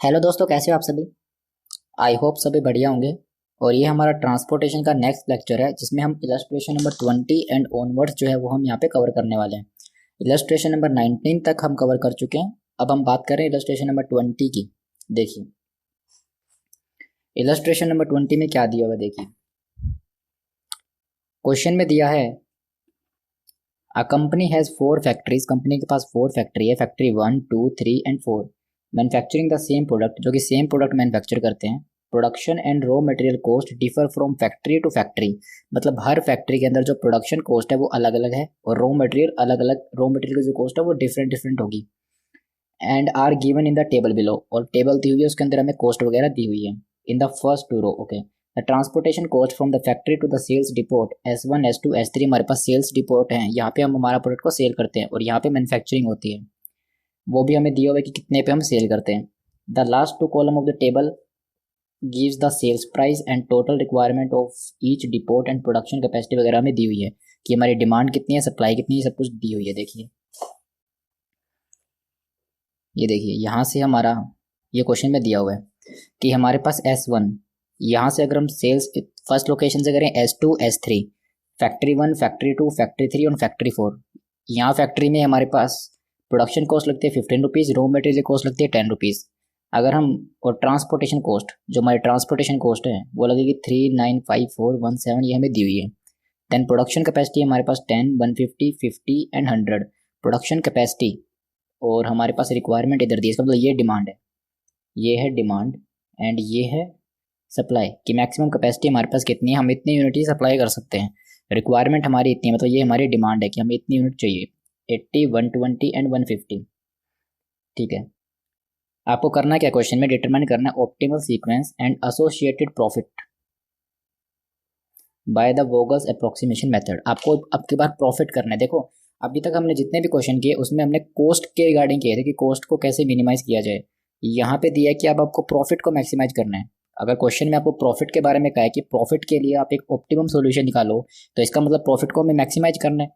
Hello दोस्तों, कैसे हो आप सभी। आई होप सभी बढ़िया होंगे। और ये हमारा ट्रांसपोर्टेशन का नेक्स्ट लेक्चर है जिसमें हम इलस्ट्रेशन नंबर 20 एंड ऑनवर्ड्स जो है वो हम यहाँ पे कवर करने वाले हैं। इलस्ट्रेशन नंबर 19 तक हम कवर कर चुके हैं। अब हम बात करें इलस्ट्रेशन नंबर 20 की। देखिए इलस्ट्रेशन नंबर 20 में क्या दिया हुआ है, देखिए क्वेश्चन में दिया है a company has 4 factories. Company के पास 4 फैक्ट्री है, factory 1, 2, 3 and 4, manufacturing the same product, जो कि सेम प्रोडक्ट मैन्युफैक्चर करते हैं। Production and raw material cost differ from factory to factory, मतलब हर फैक्ट्री के अंदर जो प्रोडक्शन कॉस्ट है वो अलग अलग है और रॉ मटेरियल अलग अलग, रॉ मटेरियल की जो कॉस्ट है वो डिफरेंट डिफरेंट होगी। And are given in the table below, और टेबल दी हुई है उसके अंदर हमें कॉस्ट वगैरह दी हुई है in the first two row. Okay, the transportation cost from the factory to the sales depot S1 S2 S3, हमारे पास सेल्स डिपोट हैं, यहाँ पे हम हमारा प्रोडक्ट को सेल करते हैं और यहाँ पे मैन्युफैक्चरिंग होती है, वो भी हमें दिया हुआ है कि कितने पे हम सेल करते हैं। The last two column of the table gives the sales price and total requirement of each depot and production capacity वगैरह हमें दी हुई है कि हमारी डिमांड कितनी है, सप्लाई कितनी है, सब कुछ दी हुई है। देखिए ये देखिए यहाँ से हमारा ये क्वेश्चन में दिया हुआ है कि हमारे पास S1, यहाँ से अगर हम सेल्स फर्स्ट लोकेशन से करें S2 S3, factory 1 factory 2 factory 3 और फैक्ट्री 4, यहाँ फैक्ट्री में हमारे पास प्रोडक्शन कॉस्ट लगती है 15 रुपीज़, रॉ मटेरियल कॉस्ट लगती है 10 रुपीज़। अगर हम और ट्रांसपोर्टेशन कॉस्ट, जो हमारी ट्रांसपोर्टेशन कॉस्ट है वो लगेगी 395417, ये हमें दी हुई है। देन प्रोडक्शन कैपेसिटी हमारे पास 10, 150, 50 एंड 100 प्रोडक्शन कैपेसिटी, और हमारे पास रिक्वायरमेंट इधर दी है, इसका मतलब ये डिमांड है, ये है डिमांड एंड ये है सप्लाई कि मैक्सिमम कैपेसिटी हमारे पास कितनी है, हम इतनी यूनिट ही सप्लाई कर सकते हैं। रिक्वायरमेंट हमारी इतनी है, मतलब ये हमारी डिमांड है कि हमें इतनी यूनिट चाहिए, 80, 120 एंड 150। ठीक है, आपको करना क्या, क्वेश्चन में डिटरमाइन करना है optimal sequence and associated profit by the Vogel's approximation method. आपको अब की बार प्रॉफिट करना है। देखो अभी तक हमने जितने भी क्वेश्चन किए उसमें हमने कोस्ट के रिगार्डिंग किए थे कि कोस्ट को कैसे मिनिमाइज किया जाए। यहाँ पे दिया है कि अब आपको प्रॉफिट को मैक्सिमाइज करना है। अगर क्वेश्चन में आपको प्रॉफिट के बारे में कहा है कि प्रॉफिट के लिए आप एक ऑप्टिमम सॉल्यूशन निकालो, तो इसका मतलब प्रॉफिट को हमें मैक्सिमाइज करना है।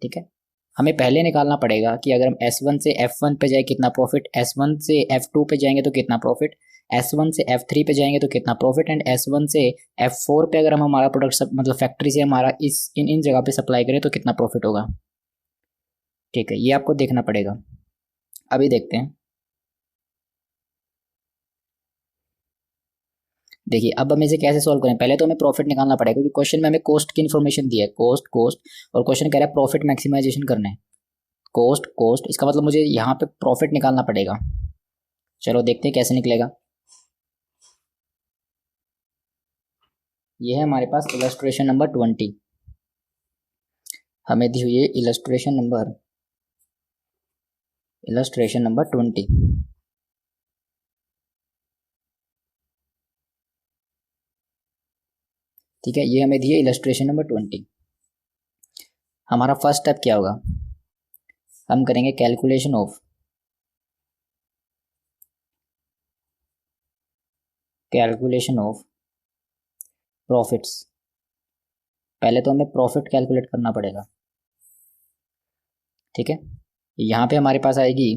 ठीक है, हमें पहले निकालना पड़ेगा कि अगर हम S1 से F1 पे जाए कितना प्रॉफिट, S1 से F2 पे जाएंगे तो कितना प्रॉफिट, S1 से F3 पे जाएंगे तो कितना प्रॉफिट, एंड S1 से F4 पे अगर हम हमारा प्रोडक्ट सब मतलब फैक्ट्री से हमारा इस इन इन जगह पे सप्लाई करें तो कितना प्रॉफिट होगा। ठीक है, ये आपको देखना पड़ेगा। अभी देखते हैं। देखिए अब हम इसे कैसे सॉल्व करें, पहले तो हमें प्रॉफिट निकालना पड़ेगा क्योंकि क्वेश्चन में हमें कॉस्ट की इन्फॉर्मेशन दी है, कॉस्ट कॉस्ट, और क्वेश्चन कह रहा है प्रॉफिट मैक्सिमाइजेशन करना है। कॉस्ट कॉस्ट, इसका मतलब मुझे यहाँ पे प्रॉफिट निकालना पड़ेगा। चलो देखते हैं कैसे निकलेगा। ये है हमारे पास इलस्ट्रेशन नंबर 20, हमें दी हुई है इलस्ट्रेशन नंबर 20। ठीक है, ये हमें दी है इलस्ट्रेशन नंबर 20। हमारा फर्स्ट स्टेप क्या होगा, हम करेंगे कैलकुलेशन ऑफ प्रॉफिट्स। पहले तो हमें प्रॉफिट कैलकुलेट करना पड़ेगा। ठीक है, यहाँ पे हमारे पास आएगी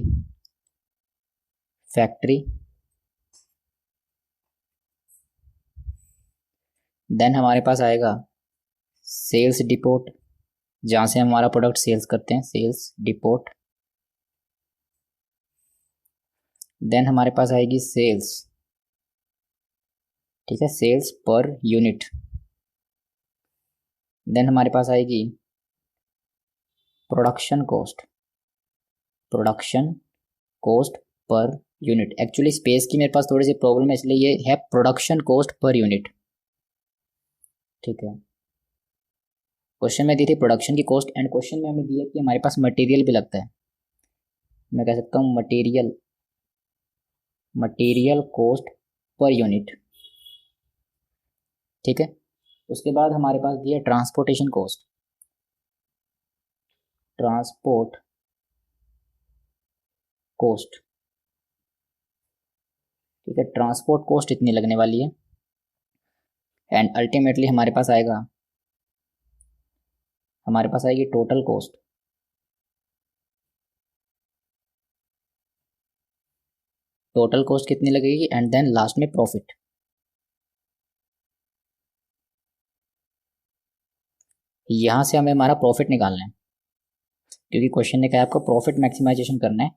फैक्ट्री, देन हमारे पास आएगा सेल्स डिपोट, जहाँ से हम हमारा प्रोडक्ट सेल्स करते हैं, सेल्स डिपोट। देन हमारे पास आएगी सेल्स, ठीक है, सेल्स पर यूनिट। देन हमारे पास आएगी production cost, production cost per unit. Actually space की मेरे पास थोड़ी सी प्रॉब्लम है, इसलिए ये है प्रोडक्शन कॉस्ट पर यूनिट। ठीक है, क्वेश्चन में दी थी प्रोडक्शन की कॉस्ट एंड क्वेश्चन में हमें दिया कि हमारे पास मटेरियल भी लगता है। मैं कह सकता हूँ material, material cost per unit. ठीक है, उसके बाद हमारे पास दिया ट्रांसपोर्टेशन कॉस्ट, ट्रांसपोर्ट कॉस्ट। ठीक है, ट्रांसपोर्ट कॉस्ट इतनी लगने वाली है एंड अल्टीमेटली हमारे पास आएगी टोटल कॉस्ट। टोटल कॉस्ट कितनी लगेगी एंड देन लास्ट में प्रॉफिट। यहाँ से हमें हमारा प्रॉफिट निकालना है, क्योंकि क्वेश्चन ने कहा आपको प्रॉफिट मैक्सिमाइजेशन करना है।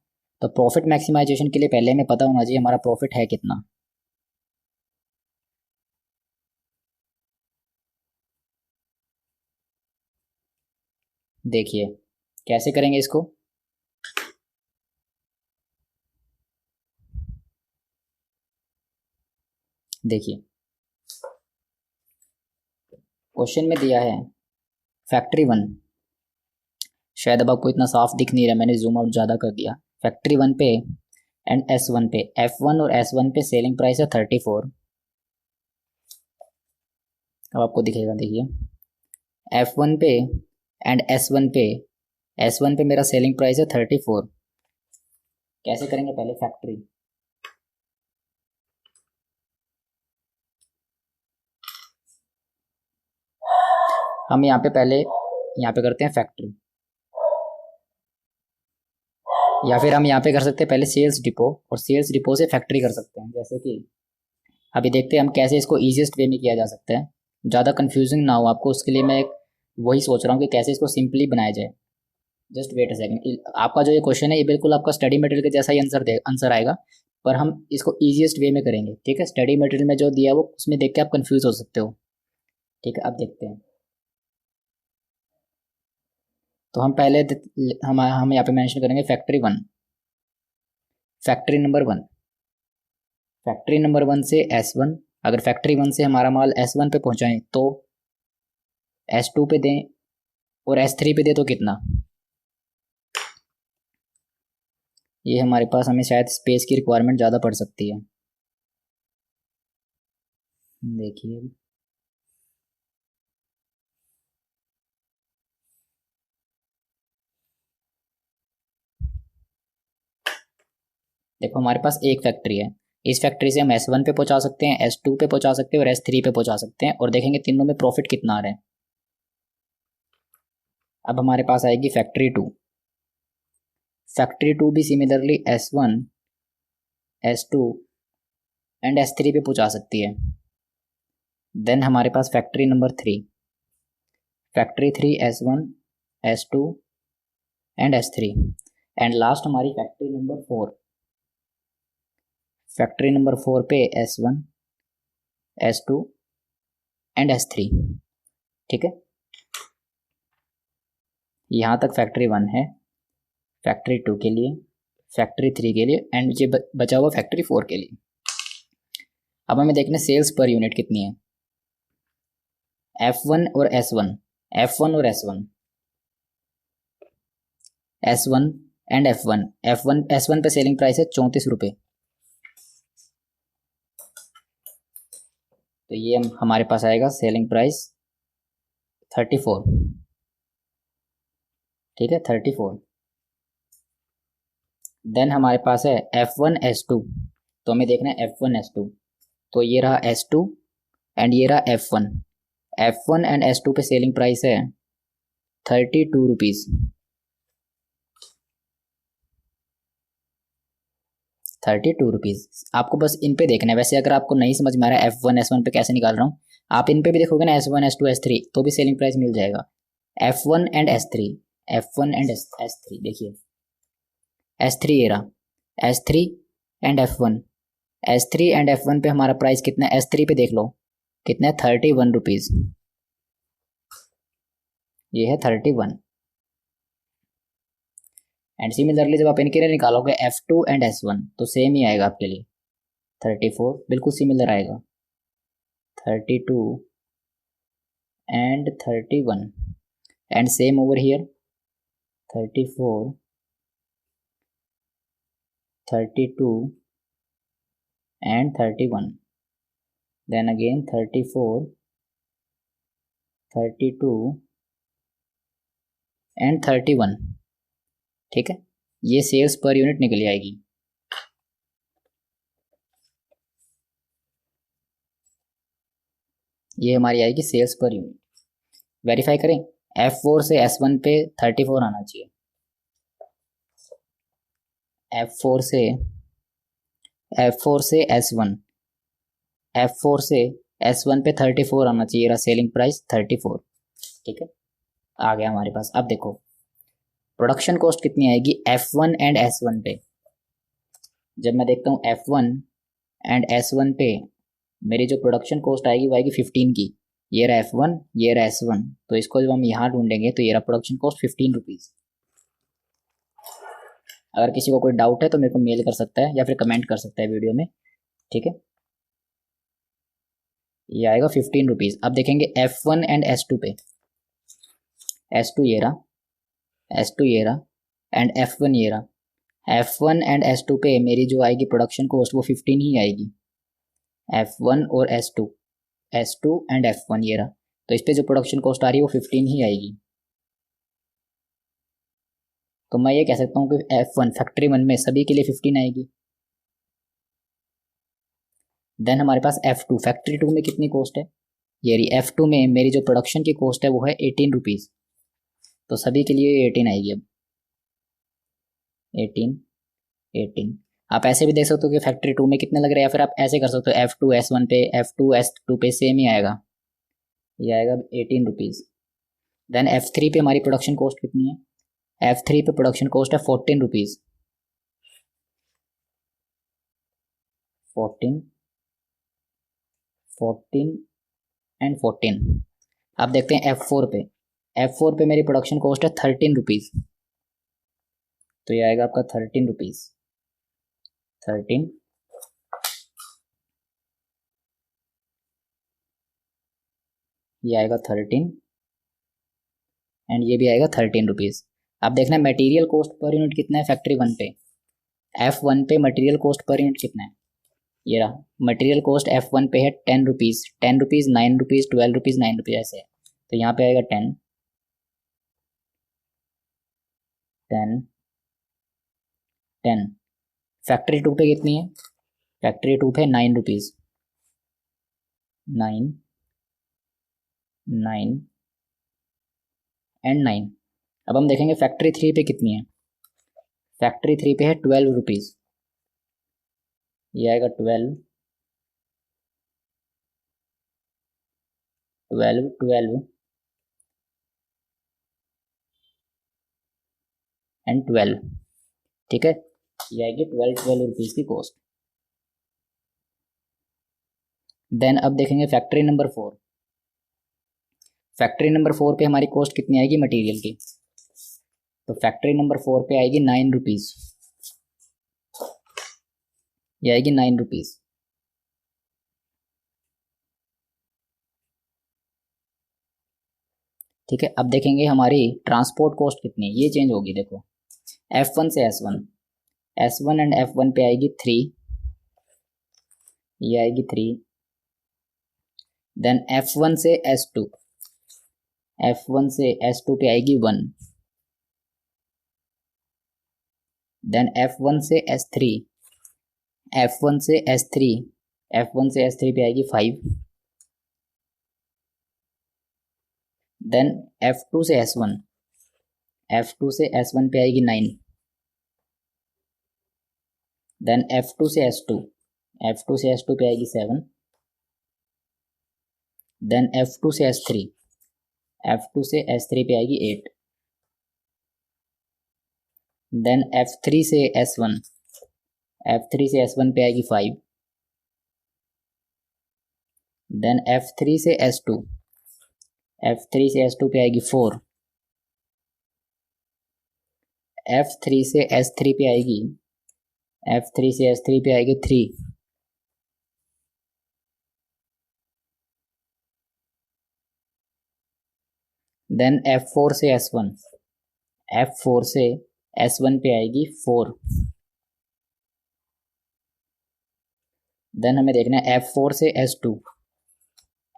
तो प्रॉफिट मैक्सिमाइजेशन के लिए पहले हमें पता होना चाहिए हमारा प्रॉफिट है कितना। देखिए कैसे करेंगे इसको। देखिए क्वेश्चन में दिया है फैक्ट्री वन, शायद अब आपको इतना साफ दिख नहीं रहा, मैंने जूम आउट ज़्यादा कर दिया। फैक्ट्री वन पे एंड S1 पे, F1 और S1 पे सेलिंग प्राइस है 34। अब आपको दिखेगा, देखिए F1 पे एंड S1 पे, S1 पे मेरा सेलिंग प्राइस है 34। कैसे करेंगे, पहले फैक्ट्री, हम यहाँ पे पहले यहाँ पे करते हैं फैक्ट्री, या फिर हम यहाँ पे कर सकते हैं पहले सेल्स डिपो, और सेल्स डिपो से फैक्ट्री कर सकते हैं। जैसे कि अभी देखते हैं हम कैसे इसको ईजिएस्ट वे में किया जा सकता है, ज़्यादा कंफ्यूजिंग ना हो आपको, उसके लिए मैं एक वही सोच रहा हूँ कि कैसे इसको सिंपली बनाया जाए। जस्ट वेट अ सेकंड, आपका जो ये क्वेश्चन है ये बिल्कुल आपका स्टडी मटेरियल के जैसा ही आंसर आएगा, पर हम इसको ईजिएस्ट वे में करेंगे। ठीक है, स्टडी मटेरियल में जो दिया है वो उसमें देख के आप कंफ्यूज हो सकते हो। ठीक है, अब देखते हैं। तो हम पहले हम यहाँ पे मेंशन करेंगे factory one, factory number one, factory number one से S1। अगर फैक्ट्री वन से हमारा माल S1 पे पहुँचाएं तो S2 पे दें, और S3 पे दें तो कितना। ये हमारे पास, हमें शायद स्पेस की रिक्वायरमेंट ज़्यादा पड़ सकती है। देखिए देखो हमारे पास एक फैक्ट्री है, इस फैक्ट्री से हम S1 पे पहुंचा सकते हैं, S2 पे पहुंचा सकते हैं और S3 पे पहुंचा सकते हैं, और देखेंगे तीनों में प्रॉफिट कितना आ रहा है। अब हमारे पास आएगी फैक्ट्री टू, फैक्ट्री टू भी similarly S1, S2 and S3 पे पहुंचा सकती है। देन हमारे पास factory number three, factory three S1, S2 and S3, and last हमारी factory number four, factory number four पे S1, S2 एंड S3। ठीक है, यहाँ तक फैक्ट्री वन है, फैक्ट्री टू के लिए, फैक्ट्री थ्री के लिए, एंड ये बचा हुआ फैक्ट्री फोर के लिए। अब हमें देखना सेल्स पर यूनिट कितनी है, F1 और S1, F1 और S1, S1 and F1, F1 S1 पे सेलिंग प्राइस है 34 रुपये। तो ये हमारे पास आएगा सेलिंग प्राइस 34। ठीक है, 34। देन हमारे पास है F1 S2, तो हमें देखना है F1 S2, तो ये रहा S2 एंड ये रहा F1, F1 एंड S2 पे सेलिंग प्राइस है 32 रुपीज़, 32 रुपीज़। आपको बस इन पे देखना है, वैसे अगर आपको नहीं समझ में आ रहा है F1 S1 पे कैसे निकाल रहा हूँ, आप इन पे भी देखोगे ना S1 S2 S3, तो भी सेलिंग प्राइस मिल जाएगा। F1 and S3, F1 and S3, देखिए S3 ये रहा, S3 and F1, S3 and F1 पे हमारा प्राइस कितना है, S3 पे देख लो कितना है, 31 रुपीज़, ये है 31। एंड सिमिलरली जब आप इनके लिए निकालोगे F2 एंड S1, तो सेम ही आएगा आपके लिए, 34, बिल्कुल सिमिलर आएगा, 32 and 31, and same over here 34, 32 and 31, then again 34, 32 and 31। ठीक है, ये सेल्स पर यूनिट निकल आएगी। ये हमारी आएगी सेल्स पर यूनिट। वेरीफाई करें, F4 से S1 पे 34 आना चाहिए, F4 से F4 से S1, F4 से S1 पे 34 आना चाहिए, रहा सेलिंग प्राइस 34। ठीक है, आ गया हमारे पास। अब देखो प्रोडक्शन कॉस्ट कितनी आएगी F1 एंड S1 पे। जब मैं देखता हूँ F1 एंड S1 पे मेरी जो प्रोडक्शन कॉस्ट आएगी वो आएगी 15 की। ये रहा F1, ये रहा S1, तो इसको जब हम यहाँ ढूंढेंगे तो ये रहा प्रोडक्शन कॉस्ट 15 रुपीज़। अगर किसी को कोई डाउट है तो मेरे को मेल कर सकता है या फिर कमेंट कर सकता है वीडियो में। ठीक है, ये आएगा 15 रुपीज़। अब देखेंगे F1 एंड S2 पे। S2 ये रहा, S2 ये रहा एंड F1 ये रहा। F1 एंड S2 पे मेरी जो आएगी प्रोडक्शन कॉस्ट वो 15 ही आएगी। F1 और S2, S2 एंड F1 ये रहा, तो इस पे जो प्रोडक्शन कॉस्ट आ रही है वो 15 ही आएगी। तो मैं ये कह सकता हूँ कि F1 फैक्ट्री 1 में सभी के लिए 15 आएगी। देन हमारे पास F2 फैक्ट्री 2 में कितनी कॉस्ट है, ये रही। F2 में मेरी जो प्रोडक्शन की कॉस्ट है वो है 18 रुपीज़, तो सभी के लिए 18 आएगी। अब 18, 18 आप ऐसे भी देख सकते हो कि फैक्ट्री 2 में कितने लग रहे हैं, या फिर आप ऐसे कर सकते हो F2 S1 पे, F2 S2 पे सेम ही आएगा, ये आएगा 18 रुपीज़। देन F3 पे हमारी प्रोडक्शन कॉस्ट कितनी है, F3 पे प्रोडक्शन कॉस्ट है 14 रुपीज़, 14, 14 एंड 14। अब देखते हैं F4 पे। F4 पे मेरी प्रोडक्शन कॉस्ट है 13 रुपीज़, तो ये आएगा आपका 13 रुपीज़, 13। ये आएगा 13 एंड ये भी आएगा 13 रुपीज़। अब देखना मटेरियल कॉस्ट पर यूनिट कितना है फैक्ट्री 1 पे। F1 पे मटेरियल कॉस्ट पर यूनिट कितना है, ये रहा। मटेरियल कॉस्ट F1 पे है 10 rupees, 10 rupees, 9 rupees, 12 rupees, 9 rupees ऐसे है, तो यहाँ पे आएगा 10, 10, 10। फैक्ट्री 2 पे कितनी है, फैक्ट्री 2 पे 9 रुपीज़, 9, 9 एंड 9। अब हम देखेंगे फैक्ट्री 3 पे कितनी है। फैक्ट्री 3 पे है 12 रुपीज़, ये आएगा 12, 12, 12 एंड 12। ठीक है, ये आएगी 12, 12 रुपीज़ की कॉस्ट। देन अब देखेंगे फैक्ट्री नंबर 4। फैक्ट्री नंबर 4 पे हमारी कॉस्ट कितनी आएगी मटेरियल की, तो फैक्ट्री नंबर 4 पे आएगी 9 रुपीज़, ये आएगी 9 रुपीज़। ठीक है, अब देखेंगे हमारी ट्रांसपोर्ट कॉस्ट कितनी है, ये चेंज होगी। देखो F1 से S1, S1 एंड F1 पे आएगी 3, ये आएगी 3। देन F1 से S2, F1 से S2 पे आएगी 1। देन F1 से S3, F1 से S3, F1 से S3 पे आएगी 5। देन F2 से S1, F2 से S1 पे आएगी 9। देन F2 से S2, F2 से S2 पे आएगी 7। देन F2 से S3, F2 से S3 पे आएगी 8। देन F3 से S1, F3 से S1 पे आएगी 5। देन F3 से S2, F3 से S2 पे आएगी 4। F3 से S3 पे आएगी, F3 से S3 पे आएगी 3। देन F4 से S1, F4 से S1 पे आएगी 4। देन हमें देखना है F4 से S2,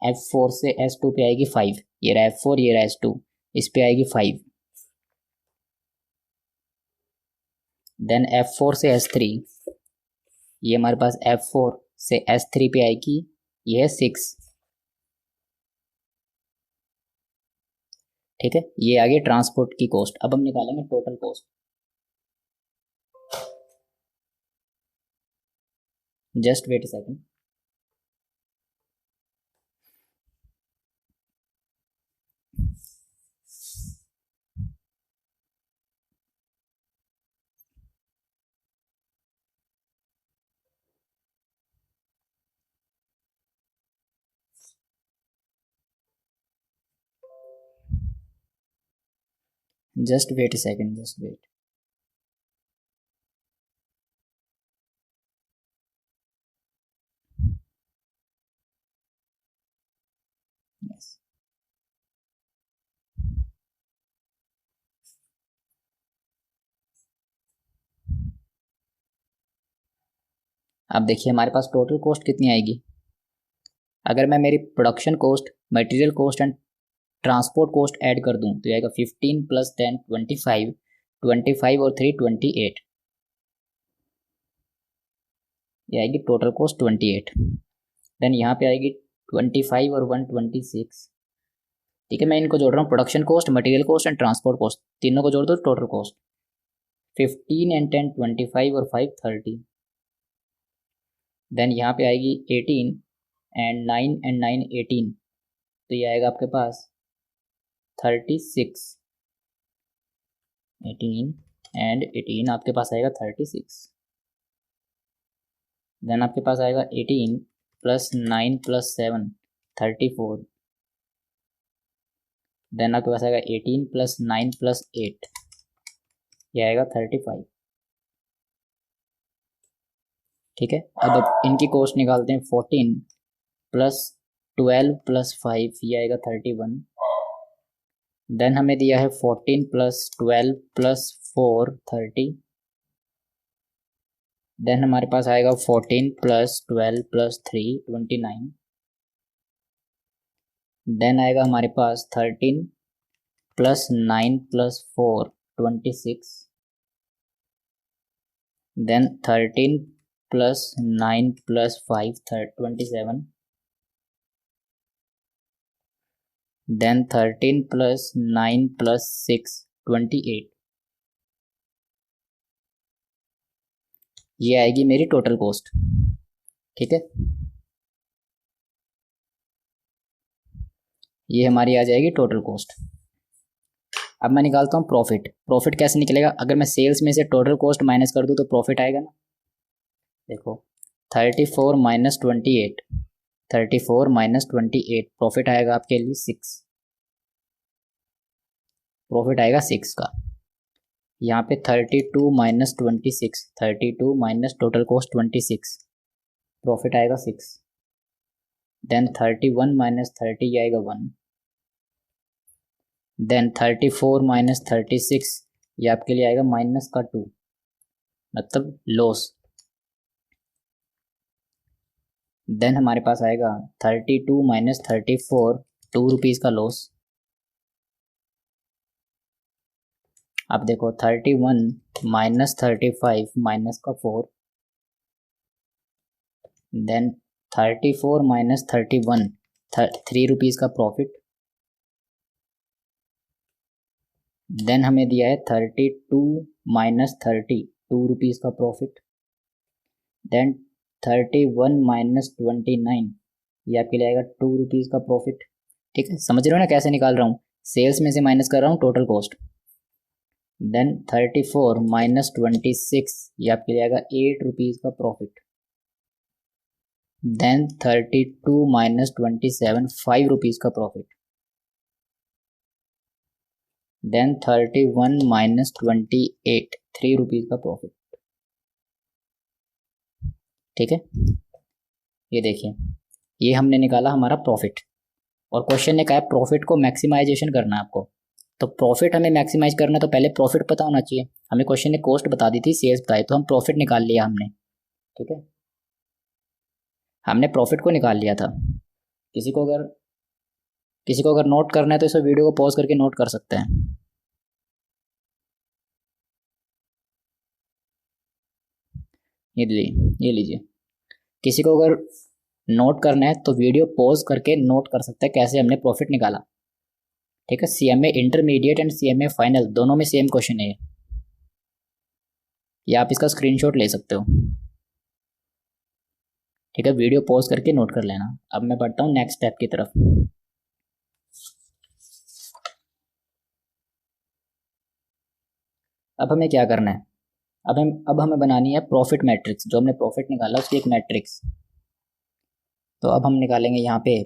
F4 से S2 पे आएगी 5, ये रहा F4, ये रहा S2, इस पे आएगी 5। देन F4 से S3, ये हमारे पास F4 से S3 पे आएगी, ये है 6। ठीक है, ये आ गई ट्रांसपोर्ट की कॉस्ट। अब हम निकालेंगे total cost. Just wait a second. Just wait a second, just wait. Yes, अब देखिए हमारे पास टोटल कॉस्ट कितनी आएगी। अगर मैं मेरी production cost, material cost and transport cost add कर दूं तो आएगा 15 + 10 25, 25 और 3 28, ये आएगी टोटल कॉस्ट 28। देन यहाँ पे आएगी 25 और 1 26। ठीक है, मैं इनको जोड़ रहा हूँ, production cost, material cost and transport cost, तीनों को जोड़ दो टोटल कॉस्ट। 15 एंड 10 25 और 5 30। देन यहाँ पे आएगी 18 एंड 9 एंड 9 18, तो ये आएगा आपके पास 36। 18 एंड 18 आपके पास आएगा 36। देन आपके पास आएगा 18 + 9 + 7 34। देन आपके पास आएगा 18 + 9 + 8, ये आएगा 35। ठीक है, अब इनकी कॉस्ट निकालते हैं। 14 + 12 + 5, ये आएगा 31। देन हमें दिया है 14 + 12 + 4 30। देन हमारे पास आएगा 14 + 12 + 3 29। देन आएगा हमारे पास 13 + 9 + 4 26। देन 13 + 9 + 5 27। देन 13 + 9 + 6 28, ये आएगी मेरी टोटल कॉस्ट। ठीक है, ये हमारी आ जाएगी टोटल कॉस्ट। अब मैं निकालता हूँ प्रॉफिट। प्रॉफिट कैसे निकलेगा, अगर मैं सेल्स में से टोटल कॉस्ट माइनस कर दूँ तो प्रॉफिट आएगा ना। देखो 34 - 28, 34 - 28, प्रॉफिट आएगा आपके लिए 6, प्रॉफिट आएगा 6 का। यहाँ पे 32 - 26, 32 माइनस टोटल कॉस्ट 26, प्रॉफिट आएगा 6। देन 31 - 30 आएगा 1। देन 34 - 36, ये आपके लिए आएगा -2, मतलब लॉस। देन हमारे पास आएगा 32 - 34, 2 रुपीज़ का लॉस। अब देखो 31 - 35 -4। देन 34 - 31, 3 रुपीज़ का प्रॉफिट। देन हमें दिया है 32 - 30, 2 रुपीज़ का प्रॉफिट। देन 31 - 29, ये आपके लिए आएगा 2 रुपीज़ का प्रॉफिट। ठीक है, समझ रहे हो ना कैसे निकाल रहा हूँ, सेल्स में से माइनस कर रहा हूँ टोटल कॉस्ट। देन 34 - 26, ये आपके लिए आएगा 8 रुपीज़ का प्रॉफिट। देन 32 - 27, 5 रुपीज़ का प्रॉफिट। देन 31 - 28, 3 रुपीज़ का प्रॉफिट। ठीक है, ये देखिए, ये हमने निकाला हमारा प्रॉफिट, और क्वेश्चन ने कहा है प्रॉफिट को मैक्सिमाइजेशन करना है आपको। तो प्रॉफिट हमें मैक्सिमाइज करना है तो पहले प्रॉफिट पता होना चाहिए। हमें क्वेश्चन ने कॉस्ट बता दी थी, सेल्स बताई, तो हम प्रॉफिट निकाल लिया हमने। ठीक है, हमने प्रॉफिट को निकाल लिया था। किसी को अगर किसी को अगर नोट करना है तो इस वीडियो को पॉज करके नोट कर सकते हैं। ये लीजिए, किसी को अगर नोट करना है तो वीडियो पॉज करके नोट कर सकता है कैसे हमने प्रॉफिट निकाला। ठीक है, CMA intermediate and CMA final दोनों में सेम क्वेश्चन है, या आप इसका स्क्रीनशॉट ले सकते हो। ठीक है, वीडियो पॉज करके नोट कर लेना। अब मैं बढ़ता हूँ नेक्स्ट स्टेप की तरफ। अब हमें क्या करना है, अब हमें बनानी है प्रॉफिट मैट्रिक्स। जो हमने प्रॉफिट निकाला उसकी एक मैट्रिक्स। तो अब हम निकालेंगे यहाँ पे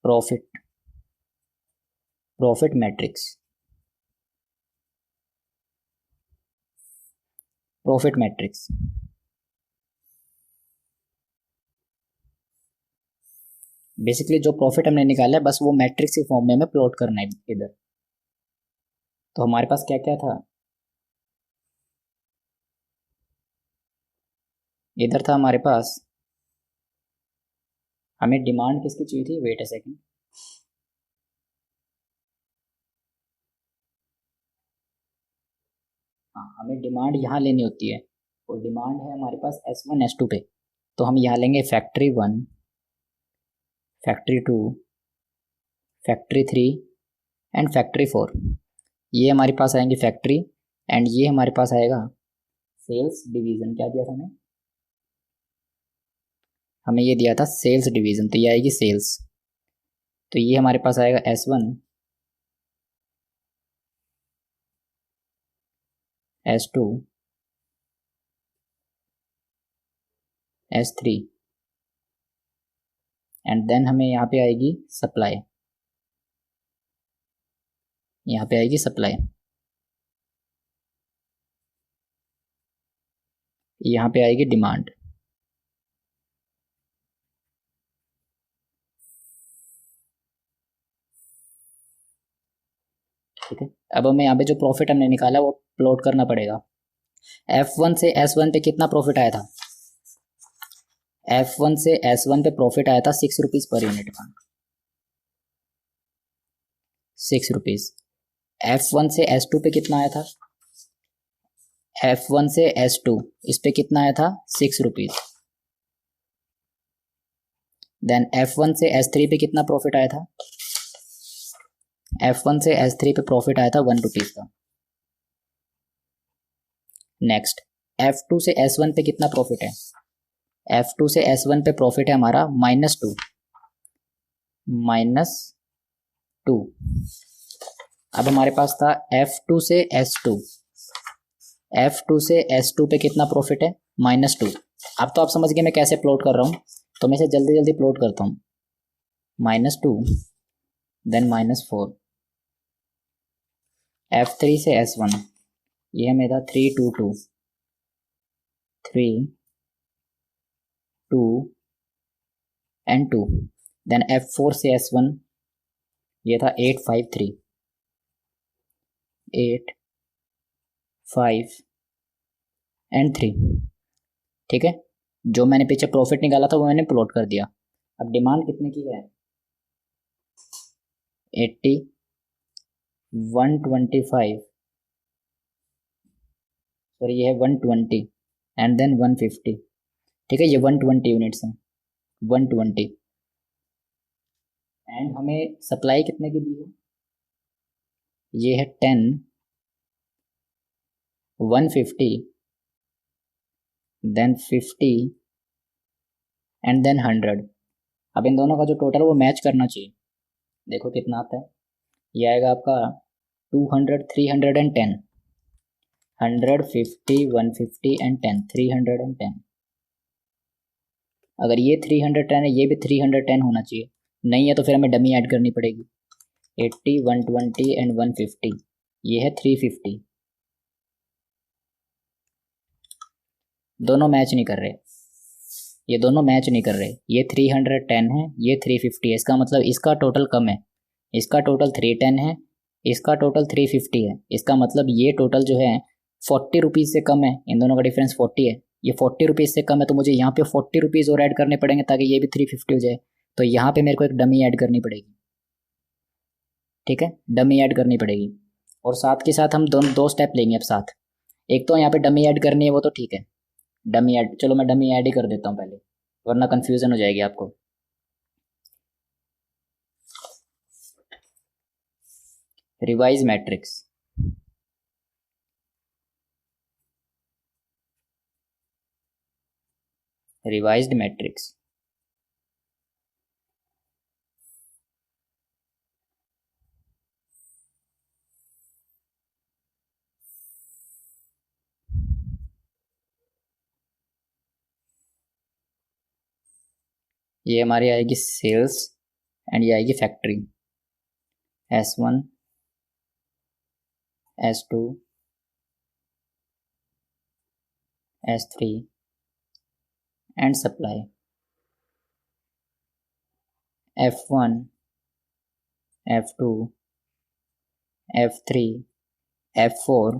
profit profit matrix. Profit matrix basically जो प्रॉफिट हमने निकाला है बस वो मैट्रिक्स के फॉर्म में हमें प्लॉट करना है इधर। तो हमारे पास क्या क्या था, इधर था हमारे पास, हमें डिमांड किसकी चाहिए थी, वेट अ सेकंड। हाँ, हमें डिमांड यहाँ लेनी होती है, और डिमांड है हमारे पास S1 S2 पे। तो हम यहाँ लेंगे factory 1, factory 2, factory 3 and factory 4। ये हमारे पास आएंगे फैक्ट्री, एंड ये हमारे पास आएगा सेल्स डिवीजन। क्या दिया था हमें, हमें ये दिया था सेल्स डिवीजन, तो ये आएगी सेल्स। तो ये हमारे पास आएगा S1 S2 S3, and then हमें यहाँ पे आएगी सप्लाई, यहाँ पे आएगी सप्लाई, यहाँ पे आएगी डिमांड। ठीक है, अब हमें यहाँ पे जो प्रॉफिट हमने निकाला वो प्लॉट करना पड़ेगा। F1 से S1 पे कितना प्रॉफिट आया था, F1 से S1 पे प्रॉफिट आया था 6 रुपीज पर यूनिट का, 6 रुपीज। F1 से S2 पे कितना आया था, F1 से S2 इस पे कितना आया था, 6 रुपीज। देन F1 से S3 पे कितना प्रॉफिट आया था, F1 से S3 पे प्रॉफिट आया था 1 रुपीज का। नेक्स्ट F2 से S1 पे कितना प्रॉफिट है, F2 से S1 पे प्रॉफिट है हमारा -2, -2। अब हमारे पास था F2 से S2, F2 से S2 पे कितना प्रॉफिट है, -2। अब तो आप समझ गए मैं कैसे प्लॉट कर रहा हूँ, तो मैं इसे जल्दी जल्दी प्लॉट करता हूँ। -2 देन -4। F3 से S1 ये हमें था 3 2 2, 3 2 एंड 2। देन F4 से S1 ये था 8 5 3, 8 5 एंड 3। ठीक है, जो मैंने पीछे प्रॉफिट निकाला था वो मैंने प्लॉट कर दिया। अब डिमांड कितने की है, 80 125, सॉरी ये है 120 एंड देन 150। ठीक है, ये 120 यूनिट्स हैं, 120। एंड हमें सप्लाई कितने की दी है, ये है 10 150 देन 50 एंड देन 100। अब इन दोनों का जो टोटल वो मैच करना चाहिए। देखो कितना आता है, ये आएगा आपका 200 310, 150 150 एंड 10, 310। अगर ये 310 है ये भी 310 होना चाहिए, नहीं है तो फिर हमें डमी ऐड करनी पड़ेगी। 80 120 एंड 150, ये है 350। दोनों मैच नहीं कर रहे, ये दोनों मैच नहीं कर रहे। ये 310 है, ये 350 है, इसका मतलब इसका टोटल कम है, इसका टोटल 310 है, इसका टोटल 350 है। इसका मतलब ये टोटल जो है 40 रुपीज़ से कम है, इन दोनों का डिफरेंस 40 है। ये 40 रुपीज़ से कम है, तो मुझे यहाँ पे 40 रुपीज़ और ऐड करने पड़ेंगे ताकि ये भी 350 हो जाए। तो यहाँ पे मेरे को एक डमी ऐड करनी पड़ेगी। ठीक है, डमी ऐड करनी पड़ेगी, और साथ के साथ हम दोनों दो स्टेप लेंगे अब साथ। एक तो यहाँ पे डमी ऐड करनी है, वो तो ठीक है, डमी ऐड, चलो मैं डमी ऐड ही कर देता हूँ पहले, वरना कन्फ्यूजन हो जाएगी आपको। Revise matrix, revised matrix. ये हमारी आएगी सेल्स एंड ये आएगी factory. S1 S2 S3 and supply. F1 F2 F3 F4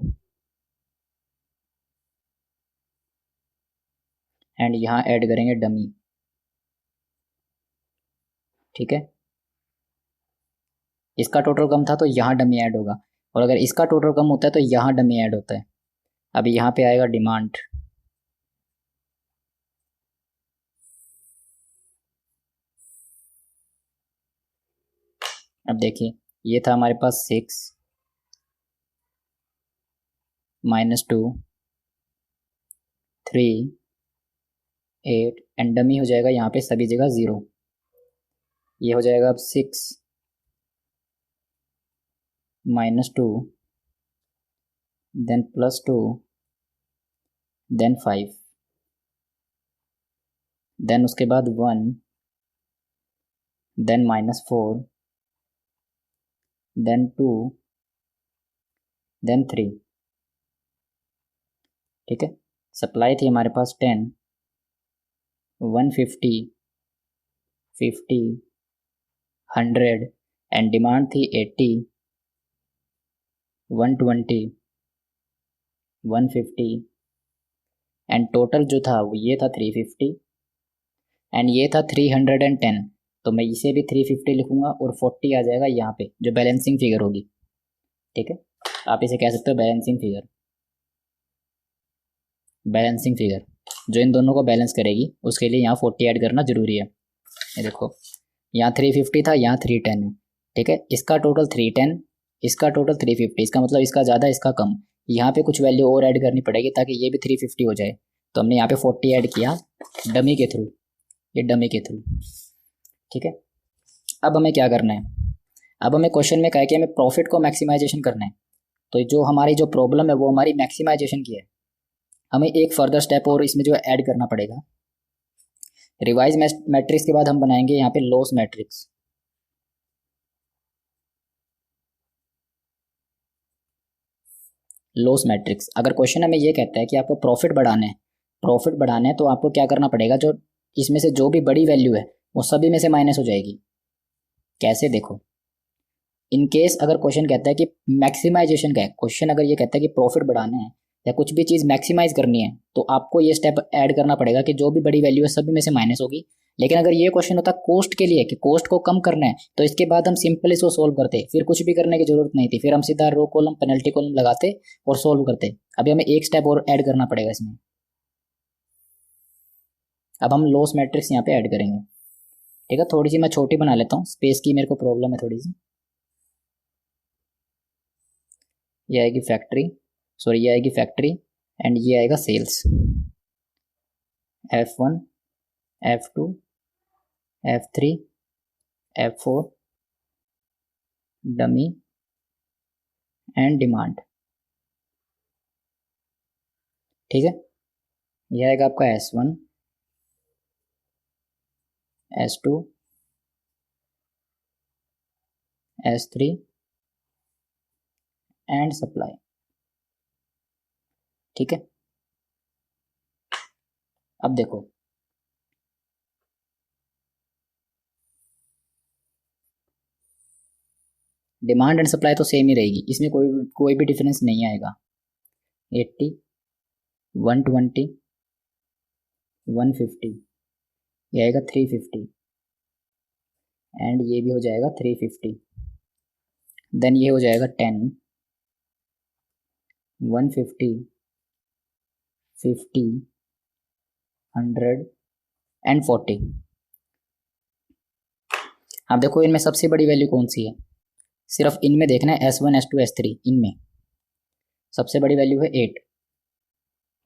and यहाँ ऐड करेंगे डमी। ठीक है, इसका टोटल कम था तो यहाँ डमी ऐड होगा, और अगर इसका टोटल कम होता है तो यहाँ डमी ऐड होता है। अब यहाँ पे आएगा डिमांड। अब देखिए, ये था हमारे पास 6 -2 3 8 एंड डमी हो जाएगा यहाँ पे सभी जगह 0। ये हो जाएगा अब 6 -2 देन +2 देन 5 देन उसके बाद 1 देन -4 देन 2 देन 3। ठीक है, सप्लाई थी हमारे पास 10 150 50 100 एंड डिमांड थी 80 120 150 एंड टोटल जो था वो ये था 350 एंड ये था 310। तो मैं इसे भी 350 लिखूंगा और 40 आ जाएगा यहाँ पे जो बैलेंसिंग फिगर होगी। ठीक है, आप इसे कह सकते हो बैलेंसिंग फिगर। बैलेंसिंग फिगर जो इन दोनों को बैलेंस करेगी उसके लिए यहाँ 40 ऐड करना जरूरी है। ये देखो, यहाँ 350 था, यहाँ 310 है। ठीक है, इसका टोटल 310, इसका टोटल 350, इसका मतलब इसका ज़्यादा इसका कम। यहाँ पे कुछ वैल्यू और ऐड करनी पड़ेगी ताकि ये भी 350 हो जाए। तो हमने यहाँ पे 40 ऐड किया डमी के थ्रू, ये डमी के थ्रू। ठीक है, अब हमें क्या करना है, अब हमें क्वेश्चन में कहा है कि हमें प्रॉफिट को मैक्सिमाइजेशन करना है। तो जो हमारी जो प्रॉब्लम है वो हमारी मैक्सिमाइजेशन की है। हमें एक फर्दर स्टेप और इसमें जो ऐड करना पड़ेगा। रिवाइज मैट्रिक्स के बाद हम बनाएंगे यहाँ पे लॉस मैट्रिक्स। लॉस मैट्रिक्स, अगर क्वेश्चन हमें ये कहता है कि आपको प्रॉफिट बढ़ाना है, प्रॉफिट बढ़ाना है तो आपको क्या करना पड़ेगा, जो इसमें से जो भी बड़ी वैल्यू है वो सभी में से माइनस हो जाएगी। कैसे, देखो, इन केस अगर क्वेश्चन कहता है कि मैक्सिमाइजेशन का है, क्वेश्चन अगर ये कहता है कि प्रॉफिट बढ़ाना है या कुछ भी चीज़ मैक्सिमाइज करनी है तो आपको ये स्टेप ऐड करना पड़ेगा कि जो भी बड़ी वैल्यू है सभी में से माइनस होगी। लेकिन अगर ये क्वेश्चन होता कॉस्ट के लिए कि कॉस्ट को कम करना है तो इसके बाद हम सिंपल इसको सोल्व करते, फिर कुछ भी करने की जरूरत नहीं थी, फिर हम सीधा रो कॉलम पेनल्टी कॉलम लगाते और सोल्व करते। अभी हमें एक स्टेप और ऐड करना पड़ेगा इसमें। अब हम लॉस मैट्रिक्स यहाँ पे ऐड करेंगे। ठीक है, थोड़ी सी मैं छोटी बना लेता हूँ, स्पेस की मेरे को प्रॉब्लम है थोड़ी सी। ये आएगी फैक्ट्री, सॉरी ये आएगी फैक्ट्री एंड ये आएगा sales. F1 F2 F3 F4 dummy and demand. ठीक है, यह आएगा आपका S1 S2 S3 and supply. ठीक है, अब देखो, डिमांड एंड सप्लाई तो सेम ही रहेगी, इसमें कोई भी डिफरेंस नहीं आएगा। 80 120 150 ये आएगा 350 एंड ये भी हो जाएगा 350। देन ये हो जाएगा 10 150 50 100 एंड 40। अब देखो इनमें सबसे बड़ी वैल्यू कौन सी है, सिर्फ इनमें देखना है S1 S2 S3, इनमें सबसे बड़ी वैल्यू है 8।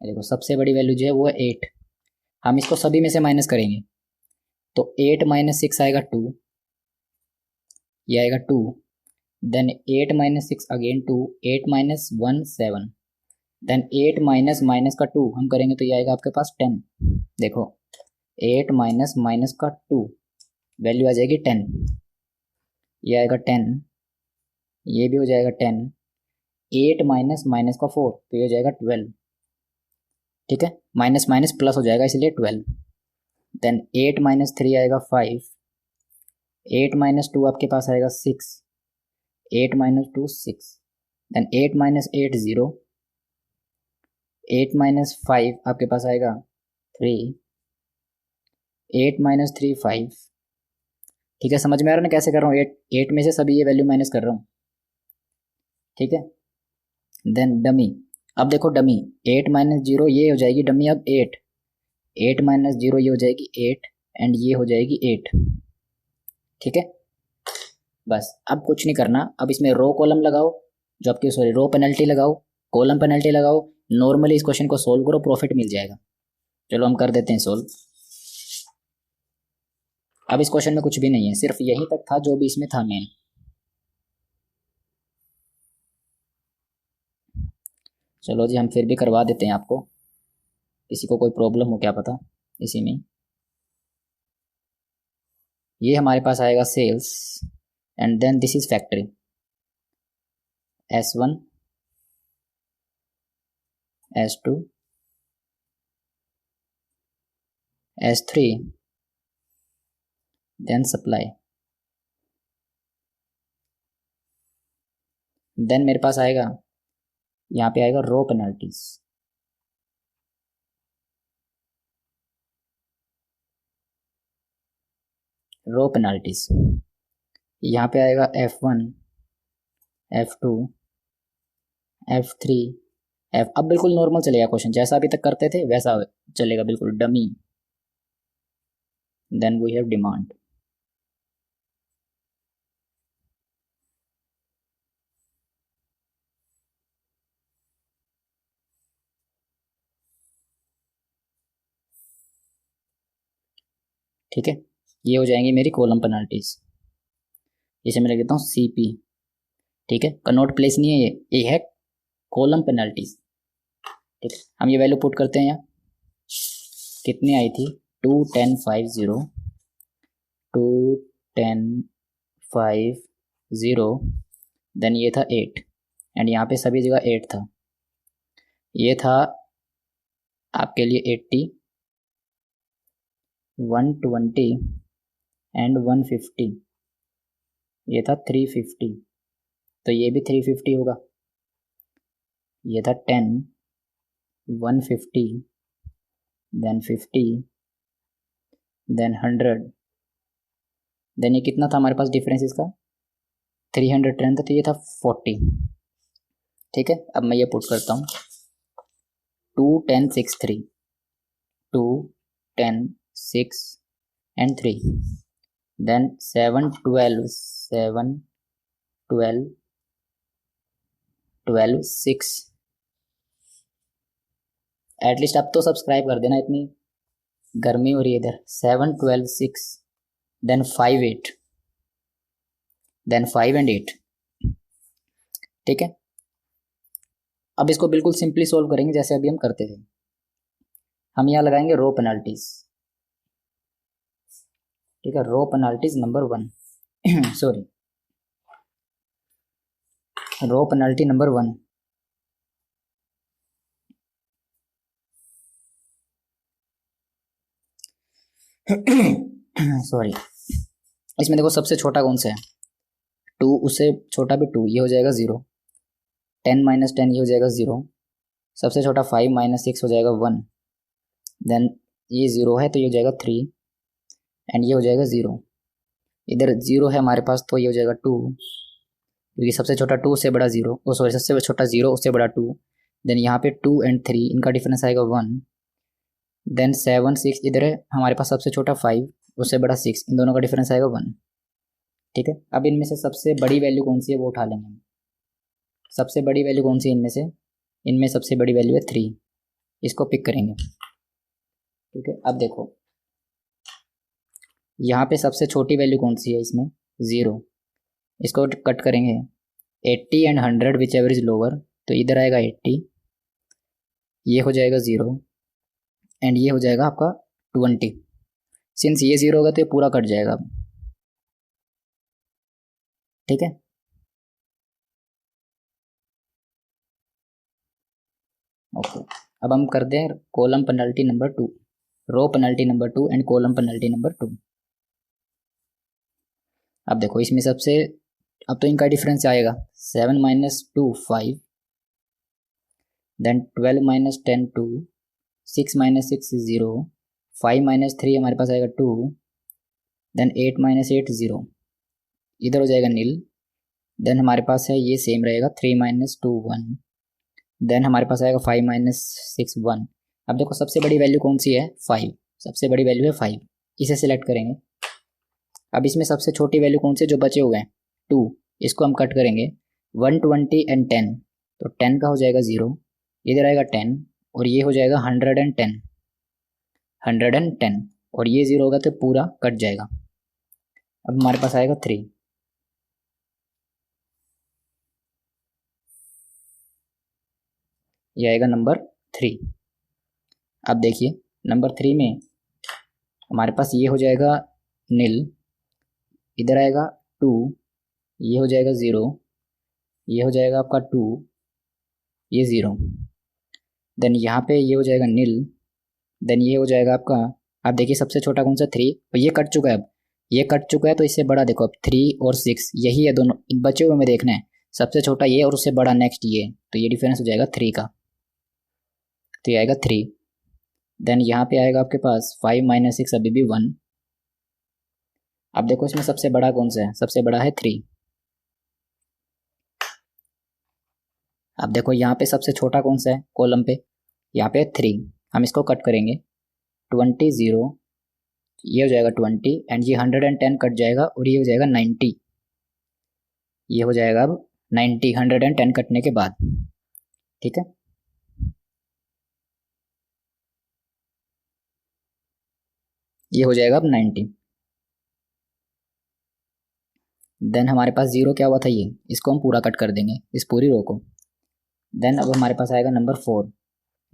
देखो सबसे बड़ी वैल्यू जो है वो है 8। हम इसको सभी में से माइनस करेंगे तो 8 - 6 आएगा 2, ये आएगा 2, देन 8 - 6 अगेन 2, 8 - 1 7, देन 8 माइनस का 2 हम करेंगे तो ये आएगा आपके पास 10। देखो 8 माइनस माइनस का 2, वैल्यू आ जाएगी 10, ये आएगा 10, ये भी हो जाएगा 10, 8 माइनस माइनस का 4 तो ये हो जाएगा 12, ठीक है, माइनस माइनस प्लस हो जाएगा इसलिए 12। देन 8 माइनस 3 आएगा 5, 8 माइनस 2 आपके पास आएगा 6, 8 माइनस 2 6, देन 8 माइनस 8 0, 8 माइनस 5 आपके पास आएगा 3, 8 माइनस 3 5, ठीक है, समझ में आ रहा है ना कैसे कर रहा हूँ, 8 में से सभी ये वैल्यू माइनस कर रहा हूँ, ठीक है। देन डमी, अब देखो डमी 8 माइनस 0 ये हो जाएगी डमी अब 8, 8 माइनस 0 ये हो जाएगी 8 एंड ये हो जाएगी 8, ठीक है। बस अब कुछ नहीं करना, अब इसमें रो कॉलम लगाओ, जो आपकी सॉरी रो पेनल्टी लगाओ, कॉलम पेनल्टी लगाओ, नॉर्मली इस क्वेश्चन को सोल्व करो, प्रॉफिट मिल जाएगा। चलो हम कर देते हैं सोल्व। अब इस क्वेश्चन में कुछ भी नहीं है, सिर्फ यही तक था जो भी इसमें था मेन। चलो जी हम फिर भी करवा देते हैं आपको, किसी को कोई प्रॉब्लम हो क्या पता इसी में। ये हमारे पास आएगा sales and then this is factory, S1 S2 S3 then supply, then मेरे पास आएगा यहाँ पे आएगा रो पेनल्टीज, रो पेनल्टीज यहाँ पे आएगा F1 F2 F3 F, अब बिल्कुल नॉर्मल चलेगा क्वेश्चन, जैसा अभी तक करते थे वैसा चलेगा, बिल्कुल dummy. Then we have demand, ठीक है, ये हो जाएंगी मेरी कॉलम पेनल्टीज, इसे मैं लिख देता हूँ CP, ठीक है, कनॉट प्लेस नहीं है, ये है कॉलम पेनल्टीज, ठीक है। हम ये वैल्यू पुट करते हैं यहाँ, कितनी आई थी 2 10 5 0, 2 10 5 0, देन ये था 8 एंड यहाँ पे सभी जगह 8 था, ये था आपके लिए 80 120 एंड 150, ये था 350, तो ये भी 350 होगा, ये था 10 150 देन 50 देन 100, देन ये कितना था हमारे पास डिफरेंस इसका 310 था, तो ये था 40, ठीक है। अब मैं ये पुट करता हूँ 2 10 6 3, 2 10 6 एंड 3, देन 7 12 7 12 12 6, एटलीस्ट अब तो सब्सक्राइब कर देना, इतनी गर्मी हो रही है इधर, 7 12 6 देन 5 8 देन 5 एंड 8, ठीक है। अब इसको बिल्कुल सिंपली सोल्व करेंगे जैसे अभी हम करते थे, हम यहाँ लगाएंगे रो पेनल्टीज, ठीक है, रो पेनल्टीज नंबर 1 सॉरी रो पेनल्टी नंबर 1, सॉरी, इसमें देखो सबसे छोटा कौन सा है 2, उससे छोटा भी 2, ये हो जाएगा 0, 10 माइनस 10 ये हो जाएगा 0, सबसे छोटा 5 माइनस 6 हो जाएगा 1, देन ये 0 है तो ये हो जाएगा 3 एंड ये हो जाएगा 0, इधर 0 है हमारे पास तो ये हो जाएगा 2, क्योंकि सबसे छोटा 2 उससे बड़ा 0, ओ सॉरी सबसे छोटा 0 उससे बड़ा 2, देन यहाँ पे 2 एंड 3 इनका डिफरेंस आएगा 1, देन 7 6 इधर है हमारे पास सबसे छोटा 5 उससे बड़ा 6, इन दोनों का डिफरेंस आएगा 1, ठीक है। अब इनमें से सबसे बड़ी वैल्यू कौन सी है वो उठा लेंगे हम, सबसे बड़ी वैल्यू कौन सी है इनमें से, इनमें सबसे बड़ी वैल्यू है 3, इसको पिक करेंगे, ठीक है। अब देखो यहाँ पे सबसे छोटी वैल्यू कौन सी है इसमें 0, इसको कट करेंगे 80 and 100 which ever is lower, तो इधर आएगा 80, ये हो जाएगा 0 एंड ये हो जाएगा आपका 20, सिंस ये 0 होगा तो ये पूरा कट जाएगा। ठीक है, ओके। अब हम करते हैं column penalty number 2, row penalty number 2 and column penalty number 2। अब देखो इसमें सबसे, अब तो इनका डिफरेंस आएगा 7 minus 2 5, then 12 minus 10 2, 6 minus 6 0, 5 minus 3 हमारे पास आएगा 2, देन 8 माइनस 8 0, इधर हो जाएगा नील। देन हमारे पास है ये सेम रहेगा 3 माइनस 2 1, देन हमारे पास आएगा 5 माइनस 6 1। अब देखो सबसे बड़ी वैल्यू कौन सी है, 5, सबसे बड़ी वैल्यू है 5, इसे सिलेक्ट करेंगे। अब इसमें सबसे छोटी वैल्यू कौन सी जो बचे हुए हैं 2, इसको हम कट करेंगे 120 एंड 10, तो 10 का हो जाएगा 0, इधर आएगा 10 और ये हो जाएगा 110, 110 और ये 0 होगा तो पूरा कट जाएगा। अब हमारे पास आएगा 3, ये आएगा नंबर 3। अब देखिए नंबर 3 में हमारे पास ये हो जाएगा नील, इधर आएगा 2, ये हो जाएगा 0, ये हो जाएगा आपका 2, ये 0, देन यहाँ पे ये हो जाएगा नील, देन ये हो जाएगा आपका, आप देखिए सबसे छोटा कौन सा 3, और ये कट चुका है। अब ये कट चुका है तो इससे बड़ा देखो अब 3 और 6 यही है दोनों, इन बचे हुए में देखना है सबसे छोटा ये और उससे बड़ा नेक्स्ट ये, तो ये डिफरेंस हो जाएगा 3 का, तो ये आएगा 3। देन यहाँ पे आएगा आपके पास 5 माइनस 6 अभी भी 1। अब देखो इसमें सबसे बड़ा कौन सा है, सबसे बड़ा है 3। अब देखो यहाँ पे सबसे छोटा कौन सा है कॉलम पे, यहाँ पे 3, हम इसको कट करेंगे 20 0, ये हो जाएगा 20 एंड ये 110 कट जाएगा और ये हो जाएगा 90, ये हो जाएगा अब 90 110 कटने के बाद। ठीक है, ये हो जाएगा अब 90। देन हमारे पास 0 क्या हुआ था, ये इसको हम पूरा कट कर देंगे इस पूरी रो को। देन अब हमारे पास आएगा नंबर 4,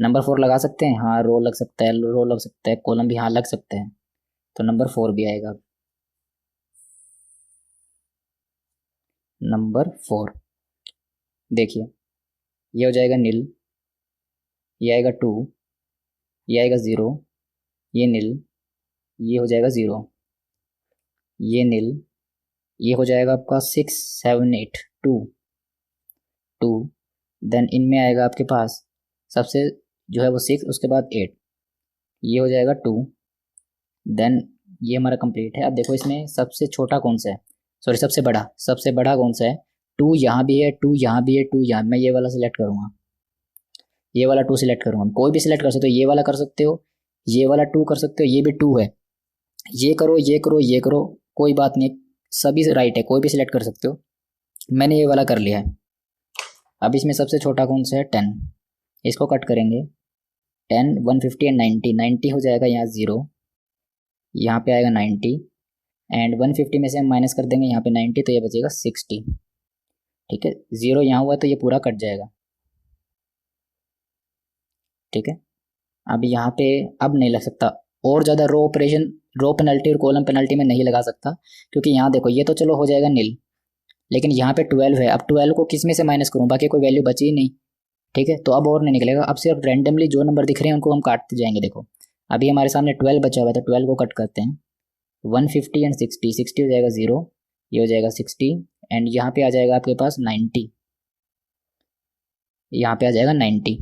नंबर 4 लगा सकते हैं, हाँ रो लग सकता है, रो लग सकता है, कॉलम भी हाँ लग सकते हैं, तो नंबर 4 भी आएगा। नंबर 4 देखिए ये हो जाएगा नील, ये आएगा 2, ये आएगा 0, ये नील, ये हो जाएगा 0, ये नील, ये हो जाएगा आपका 6 7 8 2 2, देन इनमें आएगा आपके पास सबसे जो है वो 6, उसके बाद 8, ये हो जाएगा 2, देन ये हमारा कंप्लीट है। अब देखो इसमें सबसे छोटा कौन सा है, सॉरी सबसे बड़ा कौन सा है, 2 यहाँ भी है, 2 यहाँ भी है, 2 यहाँ, मैं ये वाला सिलेक्ट करूँगा, ये वाला 2 सिलेक्ट करूँगा, कोई भी सिलेक्ट कर सकते हो, ये वाला कर सकते हो, ये वाला 2 कर सकते हो, ये भी 2 है, ये करो ये करो ये करो, कोई बात नहीं, सभी राइट है, कोई भी सिलेक्ट कर सकते हो, मैंने ये वाला कर लिया है। अब इसमें सबसे छोटा कौन सा है 10, इसको कट करेंगे 10 150 एंड 90, 90 हो जाएगा यहाँ 0, यहाँ पे आएगा 90 एंड 150 में से हम माइनस कर देंगे यहाँ पे 90, तो ये बचेगा 60। ठीक है, 0 यहाँ हुआ तो ये पूरा कट जाएगा। ठीक है, अब यहाँ पे अब नहीं लग सकता, और ज़्यादा रो ऑपरेशन, रो पेनल्टी और कॉलम पेनल्टी में नहीं लगा सकता, क्योंकि यहाँ देखो ये तो चलो हो जाएगा नील, लेकिन यहाँ पे 12 है, अब 12 को किस में से माइनस करूँ, बाकी कोई वैल्यू बची ही नहीं। ठीक है, तो अब और नहीं निकलेगा, अब सिर्फ रैंडमली जो नंबर दिख रहे हैं उनको हम काटते जाएंगे। देखो अभी हमारे सामने 12 बचा हुआ है, तो 12 को कट करते हैं, 150 एंड 60, 60 हो जाएगा 0, ये हो जाएगा 60 एंड यहाँ पे आ जाएगा आपके पास 90, यहाँ पे आ जाएगा 90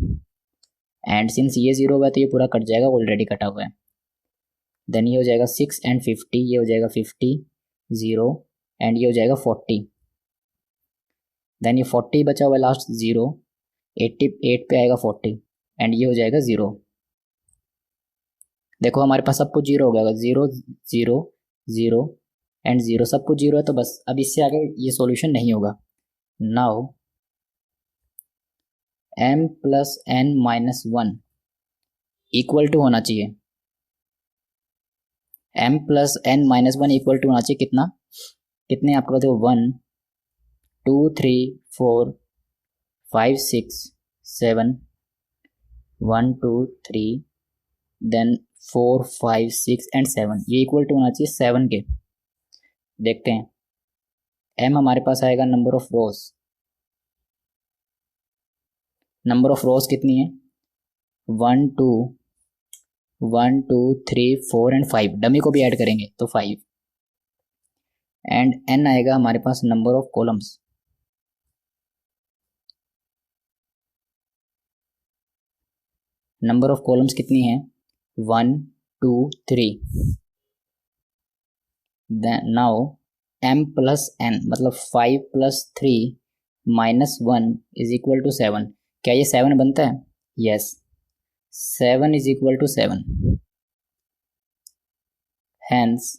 एंड सिंस ये 0 हुआ है तो ये पूरा कट जाएगा, ऑलरेडी कटा हुआ है। देन ये हो जाएगा 6 एंड 50, ये हो जाएगा 50 0 एंड ये हो जाएगा 40, देन ये 40 बचा हुआ है लास्ट 0, 88 पे आएगा 40 एंड ये हो जाएगा 0। देखो हमारे पास सब कुछ 0 हो गया, 0 0 0 एंड 0, सब कुछ 0 है, तो बस अब इससे आगे ये सॉल्यूशन नहीं होगा। Now m plus n minus 1 equal to होना चाहिए, m plus n minus 1 equal to होना चाहिए कितना, कितने आपके पास, 1 2 3 4 5 6 7 1 2 3 देन 4 5 6 एंड 7, ये इक्वल टू होना चाहिए 7 के। देखते हैं, m हमारे पास आएगा number of rose. Number of रोज कितनी है? 1 2 1 2 3 4 एंड 5, डमी को भी ऐड करेंगे तो 5। एंड n आएगा हमारे पास number of columns. Number of columns कितनी है? 1 2 3। नाउ m प्लस n मतलब 5 plus 3 minus 1 is equal to 7। क्या ये 7 बनता है? Yes, 7 is equal to 7। Hence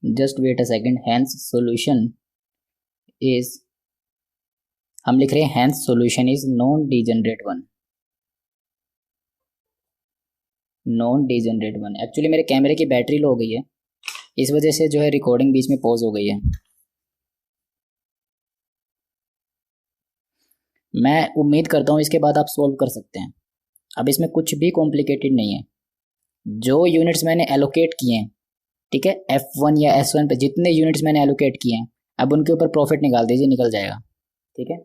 just wait a second, hence solution is, हम लिख रहे हैं hence solution is non degenerate one. Non degenerate one. Actually मेरे कैमरे की बैटरी लो हो गई है, इस वजह से जो है रिकॉर्डिंग बीच में पॉज हो गई है। मैं उम्मीद करता हूँ इसके बाद आप सोल्व कर सकते हैं। अब इसमें कुछ भी कॉम्प्लिकेटेड नहीं है। जो यूनिट्स मैंने एलोकेट किए हैं, ठीक है, F1 या S1 पे जितने यूनिट्स मैंने एलोकेट किए हैं, अब उनके ऊपर प्रॉफिट निकाल दीजिए, निकल जाएगा। ठीक है,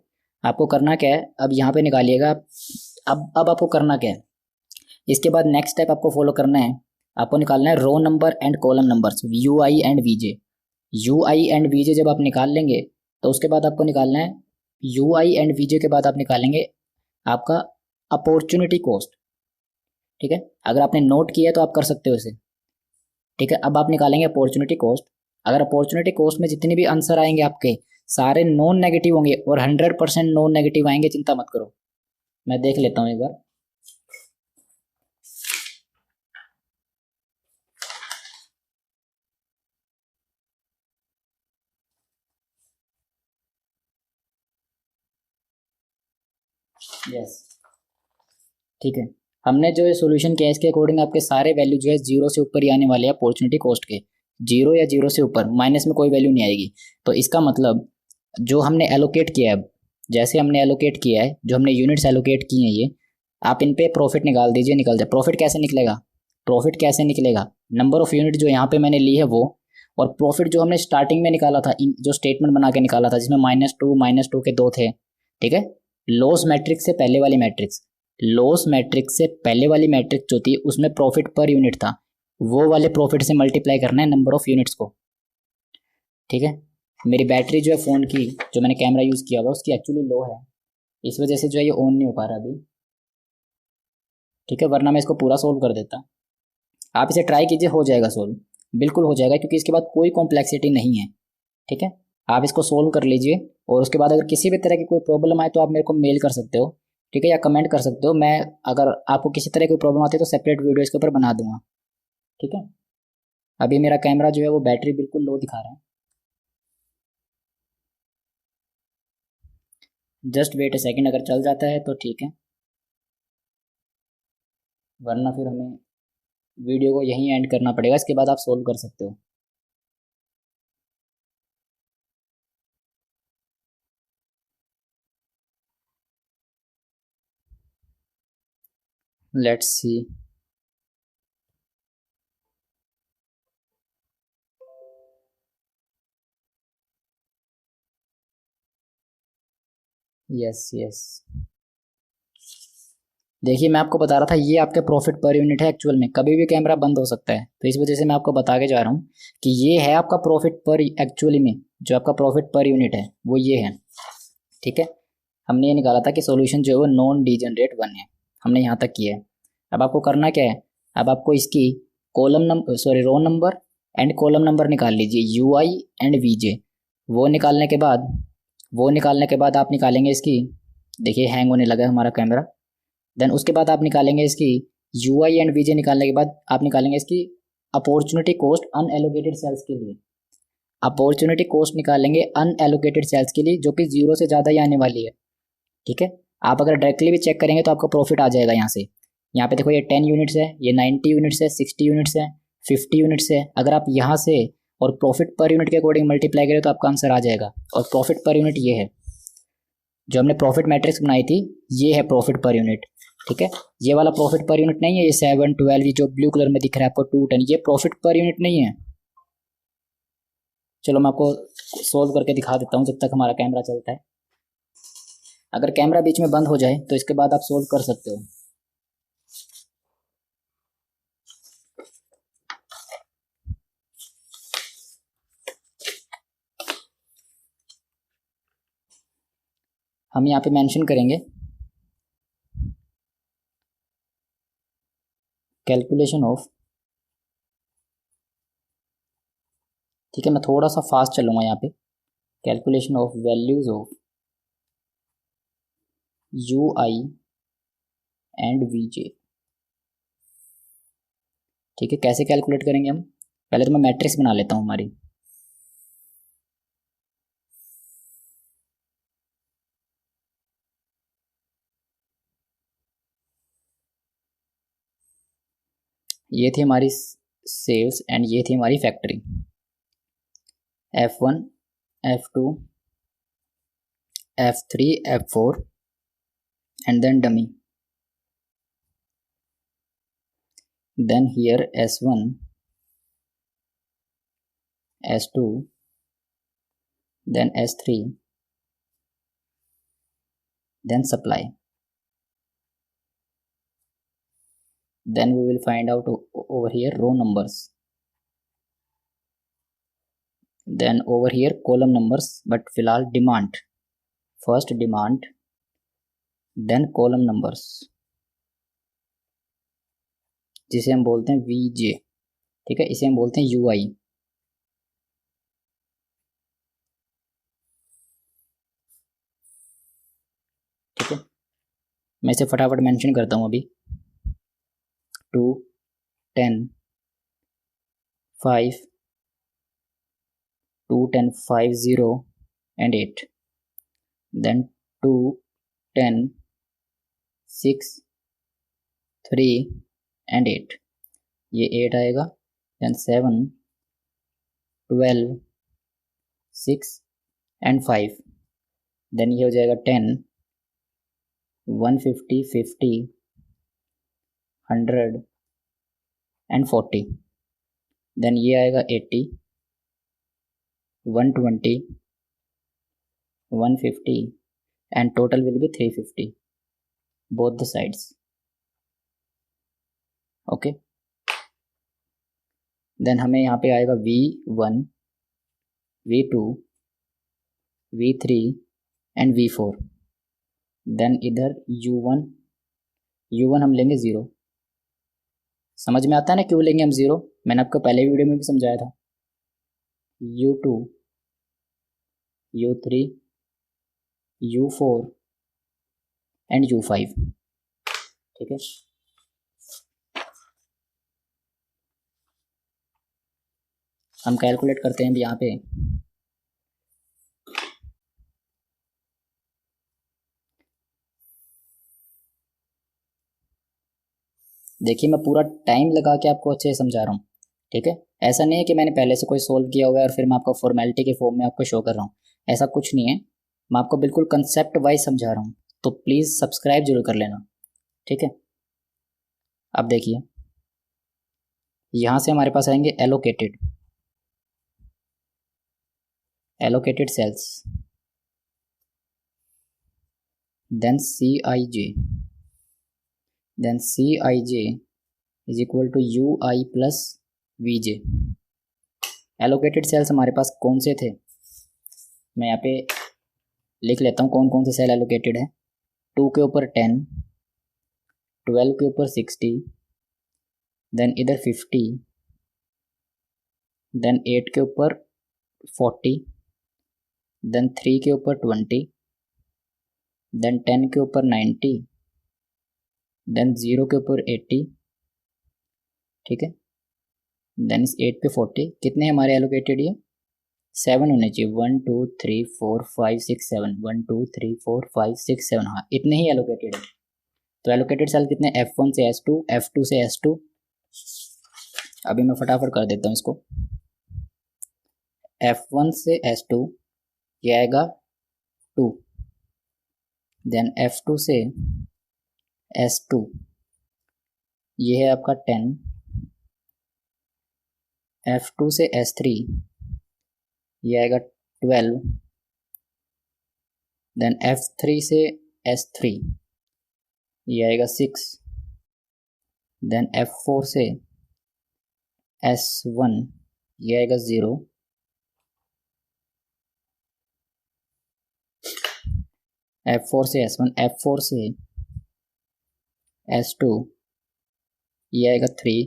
आपको करना क्या है, अब यहाँ पे निकालिएगा। अब आपको करना क्या है, इसके बाद नेक्स्ट स्टेप आपको फॉलो करना है। आपको निकालना है row number and column numbers, UI and VJ। UI and VJ जब आप निकाल लेंगे तो उसके बाद आपको निकालना है UI एंड VJ के बाद आप निकालेंगे आपका अपॉर्चुनिटी कॉस्ट। ठीक है, अगर आपने नोट किया है तो आप कर सकते हो इसे। ठीक है, अब आप निकालेंगे अपॉर्चुनिटी कॉस्ट। अगर अपॉर्चुनिटी कॉस्ट में जितने भी आंसर आएंगे आपके सारे नॉन नेगेटिव होंगे और 100% नॉन नेगेटिव आएंगे, चिंता मत करो। मैं देख लेता हूँ एक बार। यस, ठीक है, हमने जो ये सोल्यूशन किया है इसके अकॉर्डिंग आपके सारे वैल्यू जो है 0 से ऊपर ही आने वाले हैं अपॉर्चुनिटी कॉस्ट के। 0 या 0 से ऊपर, माइनस में कोई वैल्यू नहीं आएगी। तो इसका मतलब जो हमने एलोकेट किया है, जैसे हमने एलोकेट किया है, जो हमने यूनिट्स एलोकेट किए हैं, ये आप इन पे प्रॉफिट निकाल दीजिए, निकल जाए। प्रॉफिट कैसे निकलेगा? प्रॉफिट कैसे निकलेगा? नंबर ऑफ यूनिट जो यहाँ पे मैंने ली है वो, और प्रॉफिट जो हमने स्टार्टिंग में निकाला था, जो स्टेटमेंट बना के निकाला था जिसमें -2 के 2 थे। ठीक है, लॉस मैट्रिक्स से पहले वाली मैट्रिक्स, लॉस मैट्रिक्स से पहले वाली मैट्रिक्स जो थी उसमें प्रॉफिट पर यूनिट था, वो वाले प्रॉफिट से मल्टीप्लाई करना है नंबर ऑफ यूनिट्स को। ठीक है, मेरी बैटरी जो है फ़ोन की, जो मैंने कैमरा यूज़ किया हुआ उसकी एक्चुअली लो है, इस वजह से जो है ये ऑन नहीं हो पा रहा अभी। ठीक है, वरना मैं इसको पूरा सोल्व कर देता। आप इसे ट्राई कीजिए, हो जाएगा सोल्व, बिल्कुल हो जाएगा, क्योंकि इसके बाद कोई कॉम्प्लेक्सिटी नहीं है। ठीक है, आप इसको सोल्व कर लीजिए, और उसके बाद अगर किसी भी तरह की कोई प्रॉब्लम आए तो आप मेरे को मेल कर सकते हो। ठीक है, या कमेंट कर सकते हो। मैं अगर आपको किसी तरह की प्रॉब्लम आती है तो सेपरेट वीडियो इसके ऊपर बना दूंगा। ठीक है, अभी मेरा कैमरा जो है वो बैटरी बिल्कुल लो दिखा रहा है। जस्ट वेट अ सेकेंड, अगर चल जाता है तो ठीक है, वरना फिर हमें वीडियो को यहीं एंड करना पड़ेगा। इसके बाद आप सोल्व कर सकते हो। Let's see. यस यस, देखिए मैं आपको बता रहा था ये आपके प्रॉफिट पर यूनिट है। एक्चुअल में कभी भी कैमरा बंद हो सकता है, तो इस वजह से मैं आपको बता के जा रहा हूँ कि ये है आपका प्रॉफिट पर, एक्चुअली में जो आपका प्रॉफिट पर यूनिट है वो ये है। ठीक है, हमने ये निकाला था कि सॉल्यूशन जो है वो नॉन डीजेनरेट वन है, हमने यहाँ तक किया है। अब आपको करना क्या है, अब आपको इसकी column number, sorry, row number and column number निकाल लीजिए, UI एंड VJ। वो निकालने के बाद, आप निकालेंगे इसकी, देखिए हैंग होने लगा है हमारा कैमरा। देन उसके बाद आप निकालेंगे इसकी UI एंड VJ। निकालने के बाद आप निकालेंगे इसकी अपॉर्चुनिटी कॉस्ट अनएलोकेटेड सेल्स के लिए। अपॉर्चुनिटी कॉस्ट निकालेंगे अनएलोकेटेड सेल्स के लिए, जो कि 0 से ज़्यादा ही आने वाली है। ठीक है, आप अगर डायरेक्टली भी चेक करेंगे तो आपका प्रॉफिट आ जाएगा यहाँ से। यहाँ पे देखो, ये 10 यूनिट्स है, ये 90 यूनिट्स है, 60 यूनिट्स है, 50 यूनिट्स है। अगर आप यहाँ से और प्रॉफिट पर यूनिट के अकॉर्डिंग मल्टीप्लाई करें तो आपका आंसर आ जाएगा। और प्रॉफिट पर यूनिट ये है, जो हमने प्रॉफिट मैट्रिक्स बनाई थी ये है प्रॉफिट पर यूनिट, ठीक है। ये वाला प्रॉफिट पर यूनिट नहीं है, ये 7, 12 ये जो ब्लू कलर में दिख रहा है आपको 2, 10, ये प्रॉफिट पर यूनिट नहीं है। चलो मैं आपको सोल्व करके दिखा देता हूँ जब तक हमारा कैमरा चलता है। अगर कैमरा बीच में बंद हो जाए तो इसके बाद आप सोल्व कर सकते हो। हम यहाँ पे मेंशन करेंगे कैलकुलेशन ऑफ, ठीक है, मैं थोड़ा सा फास्ट चलूँगा यहाँ पे। Calculation of values of U I and V J, ठीक है। कैसे कैलकुलेट करेंगे हम, पहले तो मैं मैट्रिक्स बना लेता हूँ हमारी। ये थी हमारी सेल्स एंड ये थी हमारी factory. F1, F2, F3, F4 and then dummy. Then here S1, S2, then S3, then supply. Then we will find out over here row numbers. Then over here column numbers, but फिलहाल demand, first demand, then column numbers, जिसे हम बोलते हैं VJ, ठीक है, इसे हम बोलते हैं UI। ठीक है, मैं इसे फटाफट मेंशन करता हूँ अभी। 2, 10, 5, 2, 10, 5, 0 and 8, then 2, 10, 6, 3 and 8, ये 8 आएगा, then 7, 12, 6 and 5, then ये हो जाएगा 10, 150, 50, 100 and 40, then ये आएगा 80, 120, 150 and total will be 350 both the sides, okay। then हमें यहाँ पे आएगा V1, V2, V3 and V4, then इधर U1 हम लेंगे 0। समझ में आता है ना क्यों लेंगे हम 0, मैंने आपको पहले वीडियो में भी समझाया था। U2, U3, U4 and U5, ठीक है। हम कैलकुलेट करते हैं यहाँ पे। देखिए मैं पूरा टाइम लगा के आपको अच्छे से समझा रहा हूँ, ठीक है। ऐसा नहीं है कि मैंने पहले से कोई सोल्व किया हुआ है और फिर मैं आपको फॉर्मेलिटी के फॉर्म में आपको शो कर रहा हूँ, ऐसा कुछ नहीं है। मैं आपको बिल्कुल कंसेप्ट वाइज समझा रहा हूँ, तो प्लीज़ सब्सक्राइब जरूर कर लेना, ठीक है। अब देखिए यहाँ से हमारे पास आएंगे allocated cells, then CIJ is equal to UI plus VJ। Allocated cells हमारे पास कौन से थे, मैं यहाँ पे लिख लेता हूँ कौन कौन से सेल एलोकेटेड है। 2 के ऊपर 10, 12 के ऊपर 60, देन इधर 50, देन 8 के ऊपर 40, देन 3 के ऊपर 20, देन 10 के ऊपर 90, देन 0 के ऊपर 80, ठीक है। देन इस 8 पे 40, कितने हमारे एलोकेटेड ये 7 होने चाहिए। 1 2 3 4 5 6 7, 1 2 3 4 5 6 7, हाँ इतने ही एलोकेटेड है। तो एलोकेटेड सेल कितने, F1 से S2, F2 से S2। अभी मैं फटाफट कर देता हूँ इसको। F1 से S2 ये आएगा 2, देन F2 से S2 ये है आपका 10, F2 से S3 ये आएगा 12, देन F3 से S3 ये आएगा 6, देन F4 से S1 ये आएगा 0, F4 से S1, F4 से S2 ये आएगा 3,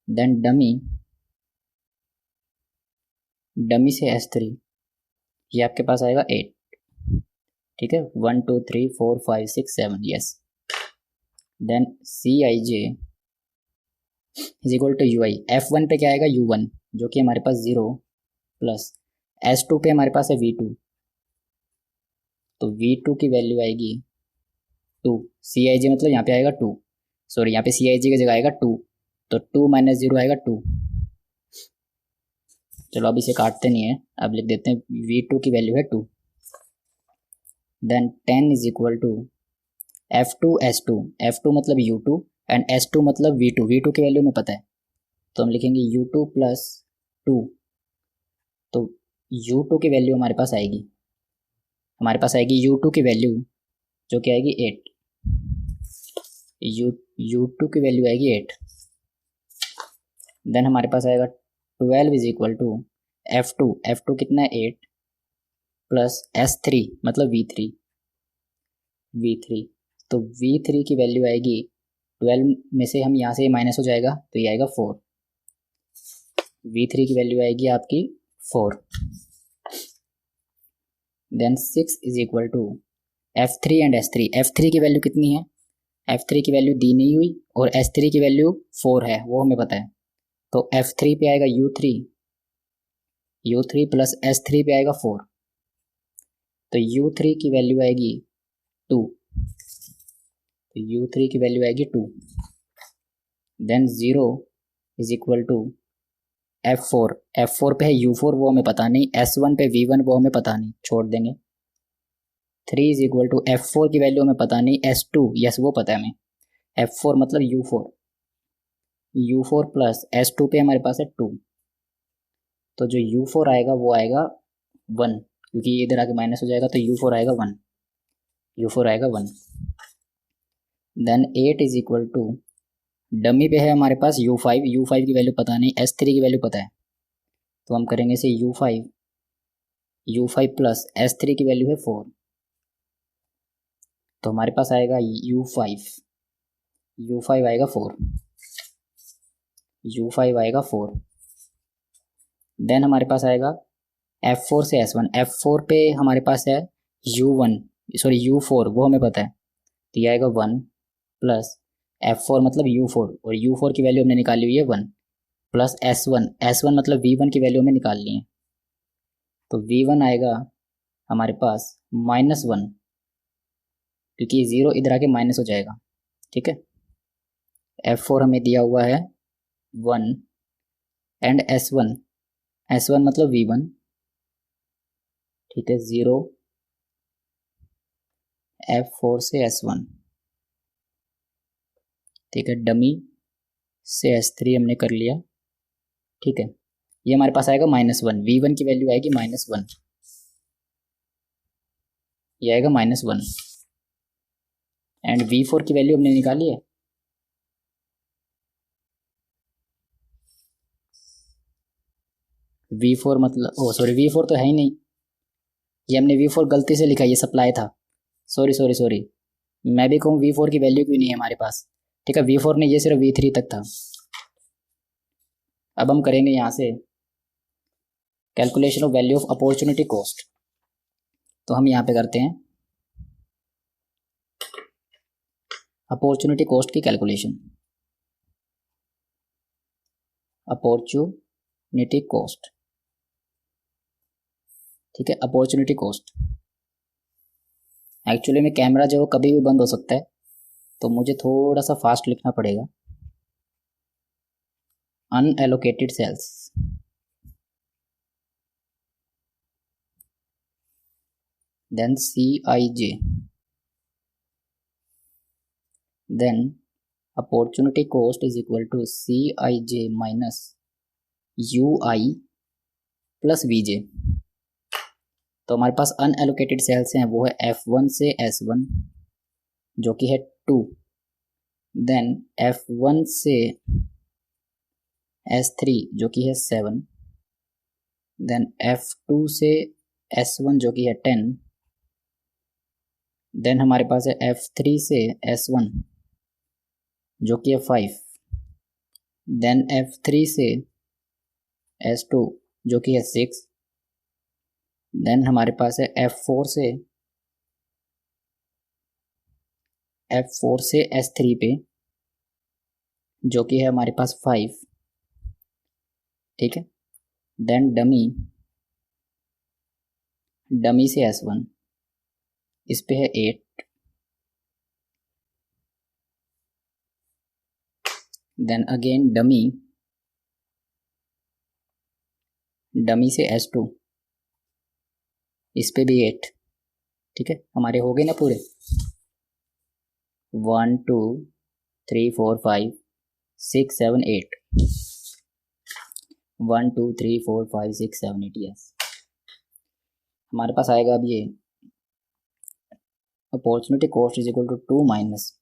देन डमी से S3 ये आपके पास आएगा 8, ठीक है, 1 2 3 4 5 6 7, yes. Then Cij is equal to UI, F1 पे क्या आएगा U1 जो कि हमारे पास 0 प्लस S2 पे हमारे पास है V2, तो V2 की वैल्यू आएगी 2, Cij मतलब यहाँ पे आएगा 2, सॉरी यहाँ पे Cij की जगह आएगा 2, तो 2 माइनस 0 आएगा 2। चलो अब इसे काटते नहीं है, अब लिख देते हैं V2 की वैल्यू है 2, then 10 is equal to F2 S2, F2 मतलब U2 एंड S2 मतलब V2, V2 की वैल्यू में पता है तो हम लिखेंगे U2 प्लस 2, तो U2 की वैल्यू हमारे पास आएगी U2 की वैल्यू जो कि आएगी 8, U2 की वैल्यू आएगी 8, देन हमारे पास आएगा 12 इज इक्वल टू F2 कितना है 8 प्लस S3 मतलब V3, तो V3 की वैल्यू आएगी 12 में से हम यहाँ से माइनस हो जाएगा तो ये आएगा 4, V3 की वैल्यू आएगी आपकी 4, then 6 is equal to F3 and S3, F3 की वैल्यू कितनी है, F3 की वैल्यू दी नहीं हुई और S3 की वैल्यू 4 है वो हमें पता है, तो F3 पे आएगा U3 प्लस S3 पे आएगा 4, तो U3 की वैल्यू आएगी 2, तो U3 की वैल्यू आएगी 2, then 0 is equal to F4 पे है U4 वो हमें पता नहीं, S1 पे V1 वो हमें पता नहीं, छोड़ देंगे। 3 इज इक्वल टू F4 की वैल्यू हमें पता नहीं, S2 यस वो पता है हमें, F4 मतलब U4 प्लस S2 पे हमारे पास है 2, तो जो U4 आएगा वो आएगा 1, क्योंकि इधर आके माइनस हो जाएगा तो U4 आएगा 1, then 8 is equal to dummy पे है हमारे पास U5 की वैल्यू पता नहीं, S3 की वैल्यू पता है तो हम करेंगे इसे U5 प्लस S3 की वैल्यू है 4, तो हमारे पास आएगा U5 आएगा 4, देन हमारे पास आएगा F4 से S1, F4 पे हमारे पास है U4 वो हमें पता है तो ये आएगा 1 प्लस F4 मतलब U4 और U4 की वैल्यू हमने निकाली हुई है 1 प्लस S1 मतलब V1 की वैल्यू हमें निकालनी है, तो V1 आएगा हमारे पास -1, क्योंकि 0 इधर आके माइनस हो जाएगा, ठीक है। F4 हमें दिया हुआ है 1 एंड S1 मतलब V1, ठीक है, 0 F4 से S1, ठीक है, डमी से S3 हमने कर लिया, ठीक है, ये हमारे पास आएगा -1, V1 की वैल्यू आएगी -1, ये आएगा -1 एंड V4 की वैल्यू हमने निकाली है, V4 मतलब V4 तो है ही नहीं, ये हमने V4 गलती से लिखा, ये सप्लाई था, सॉरी मैं भी कहूँ V4 की वैल्यू क्यों नहीं है हमारे पास, ठीक है, V4 ने ये सिर्फ V3 तक था। अब हम करेंगे यहाँ से calculation of value of opportunity cost, तो हम यहाँ पे करते हैं अपॉर्चुनिटी कॉस्ट की कैलकुलेशन, अपॉर्चुनिटी कॉस्ट, ठीक है, अपॉर्चुनिटी कॉस्ट। एक्चुअली में कैमरा जो कभी भी बंद हो सकता है तो मुझे थोड़ा सा फास्ट लिखना पड़ेगा, unallocated cells, then Cij, then opportunity cost is equal to Cij minus Ui plus Vj। तो हमारे पास अनएलोकेटेड सेल्स हैं, वो है F1 से S1 जो कि है 2, देन F1 से S3 जो कि है 7, देन F2 से S1 जो कि है 10, देन हमारे पास है F3 से S1 जो कि है 5, देन F3 से S2 जो कि है 6, देन हमारे पास है F4 से S3 पे जो कि है हमारे पास 5, ठीक है, देन डमी से S1 इस पे है 8, देन अगेन डमी से S2 इस पे भी 8, ठीक है। हमारे हो गए ना पूरे 1 2 3 4 5 6 7 8, 1 2 3 4 5 6 7 8, यस। हमारे पास आएगा अब ये opportunity cost is equal to 2 minus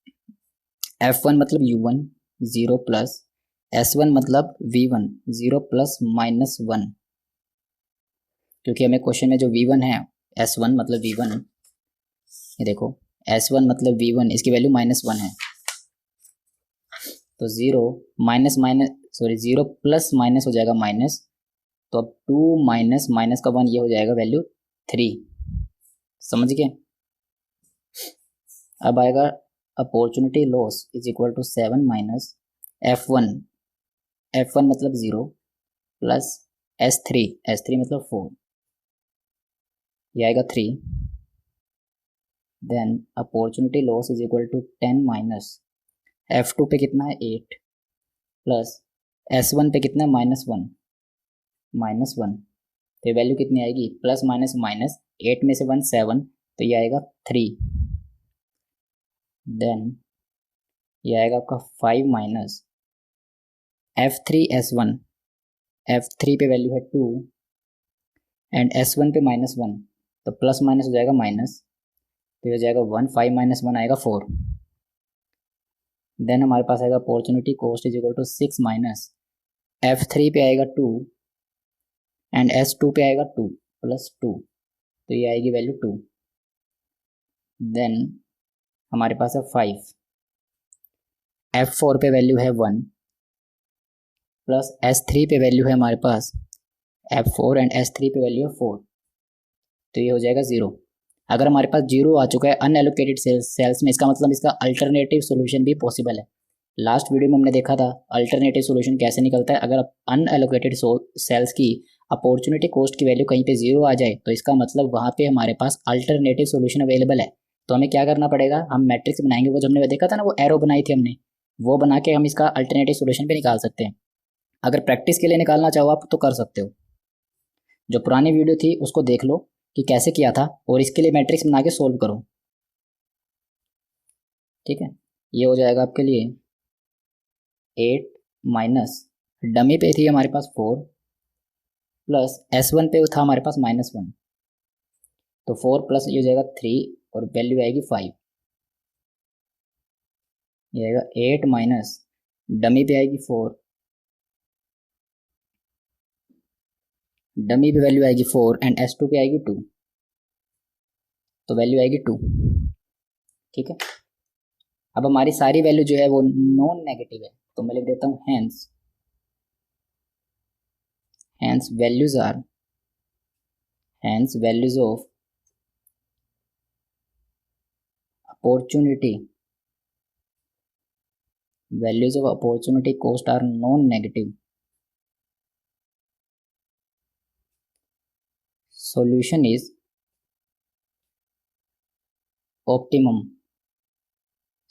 F1 मतलब U1 0 प्लस S1 मतलब V1 0 प्लस माइनस 1, क्योंकि हमें क्वेश्चन में जो V1 है S1 मतलब V1, ये देखो S1 मतलब V1 इसकी वैल्यू -1 है, तो 0 प्लस माइनस हो जाएगा माइनस, तो अब 2 माइनस माइनस का 1 ये हो जाएगा वैल्यू 3, समझ गए। अब आएगा opportunity loss is equal to 7 minus F1 मतलब 0 प्लस S3 मतलब 4, ये आएगा 3, then opportunity loss is equal to 10 minus F2 पे कितना है 8 प्लस S1 पे कितना है -1, तो वैल्यू कितनी आएगी प्लस माइनस माइनस 8 में से 1 7, तो ये आएगा 3, देन ये आएगा आपका 5 माइनस F3 पे वैल्यू है 2 एंड S1 पे -1, तो प्लस माइनस हो जाएगा माइनस, तो ये हो जाएगा 1, 5 माइनस 1 आएगा 4, देन हमारे पास आएगा opportunity cost is equal to 6 minus F3 पे आएगा 2 एंड S2 पे आएगा 2 प्लस 2, तो ये आएगी वैल्यू 2, देन हमारे पास है 5, F4 पे वैल्यू है 1 प्लस S3 पे वैल्यू है हमारे पास F4 एंड S3 पे वैल्यू है 4, तो ये हो जाएगा 0। अगर हमारे पास 0 आ चुका है अनएलोकेटेड सेल्स में, इसका मतलब इसका अल्टरनेटिव सोल्यूशन भी पॉसिबल है। लास्ट वीडियो में हमने देखा था अल्टरनेटिव सोल्यूशन कैसे निकलता है। अगर अनएलोकेटेड सेल्स की अपॉर्चुनिटी कॉस्ट की वैल्यू कहीं पे 0 आ जाए तो इसका मतलब वहाँ पे हमारे पास अल्टरनेटिव सोल्यूशन अवेलेबल है। तो हमें क्या करना पड़ेगा, हम मैट्रिक्स बनाएंगे, वो जो हमने देखा था ना, वो एरो बनाई थी हमने, वो बना के हम इसका अल्टरनेटिव सोल्यूशन भी निकाल सकते हैं। अगर प्रैक्टिस के लिए निकालना चाहो आप तो कर सकते हो, जो पुरानी वीडियो थी उसको देख लो कि कैसे किया था और इसके लिए मैट्रिक्स बना के सोल्व करो, ठीक है। ये हो जाएगा आपके लिए 8 माइनस डमी पे थी हमारे पास 4 प्लस S1 पे था हमारे पास -1, तो 4 प्लस ये हो जाएगा 3 और वैल्यू आएगी 5, ये आएगा 8 माइनस डमी पे आएगी 4, डमी पे वैल्यू आएगी 4 एंड S2 पे आएगी 2, तो वैल्यू आएगी 2, ठीक है। अब हमारी सारी वैल्यू जो है वो नॉन नेगेटिव है, तो मैं लिख देता हूँ hence values of opportunity cost are non negative. Solution is optimum,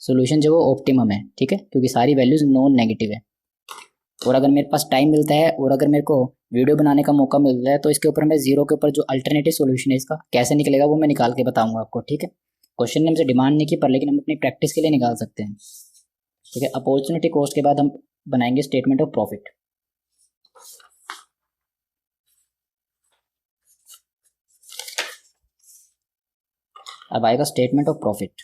solution जो वो ऑप्टिमम है, ठीक है, क्योंकि सारी वैल्यूज नॉन नेगेटिव है। और अगर मेरे पास टाइम मिलता है और अगर मेरे को वीडियो बनाने का मौका मिल रहा है तो इसके ऊपर मैं जीरो के ऊपर जो अल्टरनेटिव सोल्यूशन है इसका कैसे निकलेगा वो मैं निकाल के बताऊंगा आपको, ठीक है। क्वेश्चन ने हमसे डिमांड नहीं की पर लेकिन हम अपनी प्रैक्टिस के लिए निकाल सकते हैं, ठीक है। अपॉर्चुनिटी कॉस्ट के बाद हम बनाएंगे स्टेटमेंट ऑफ प्रॉफिट। अब आएगा स्टेटमेंट ऑफ प्रॉफिट।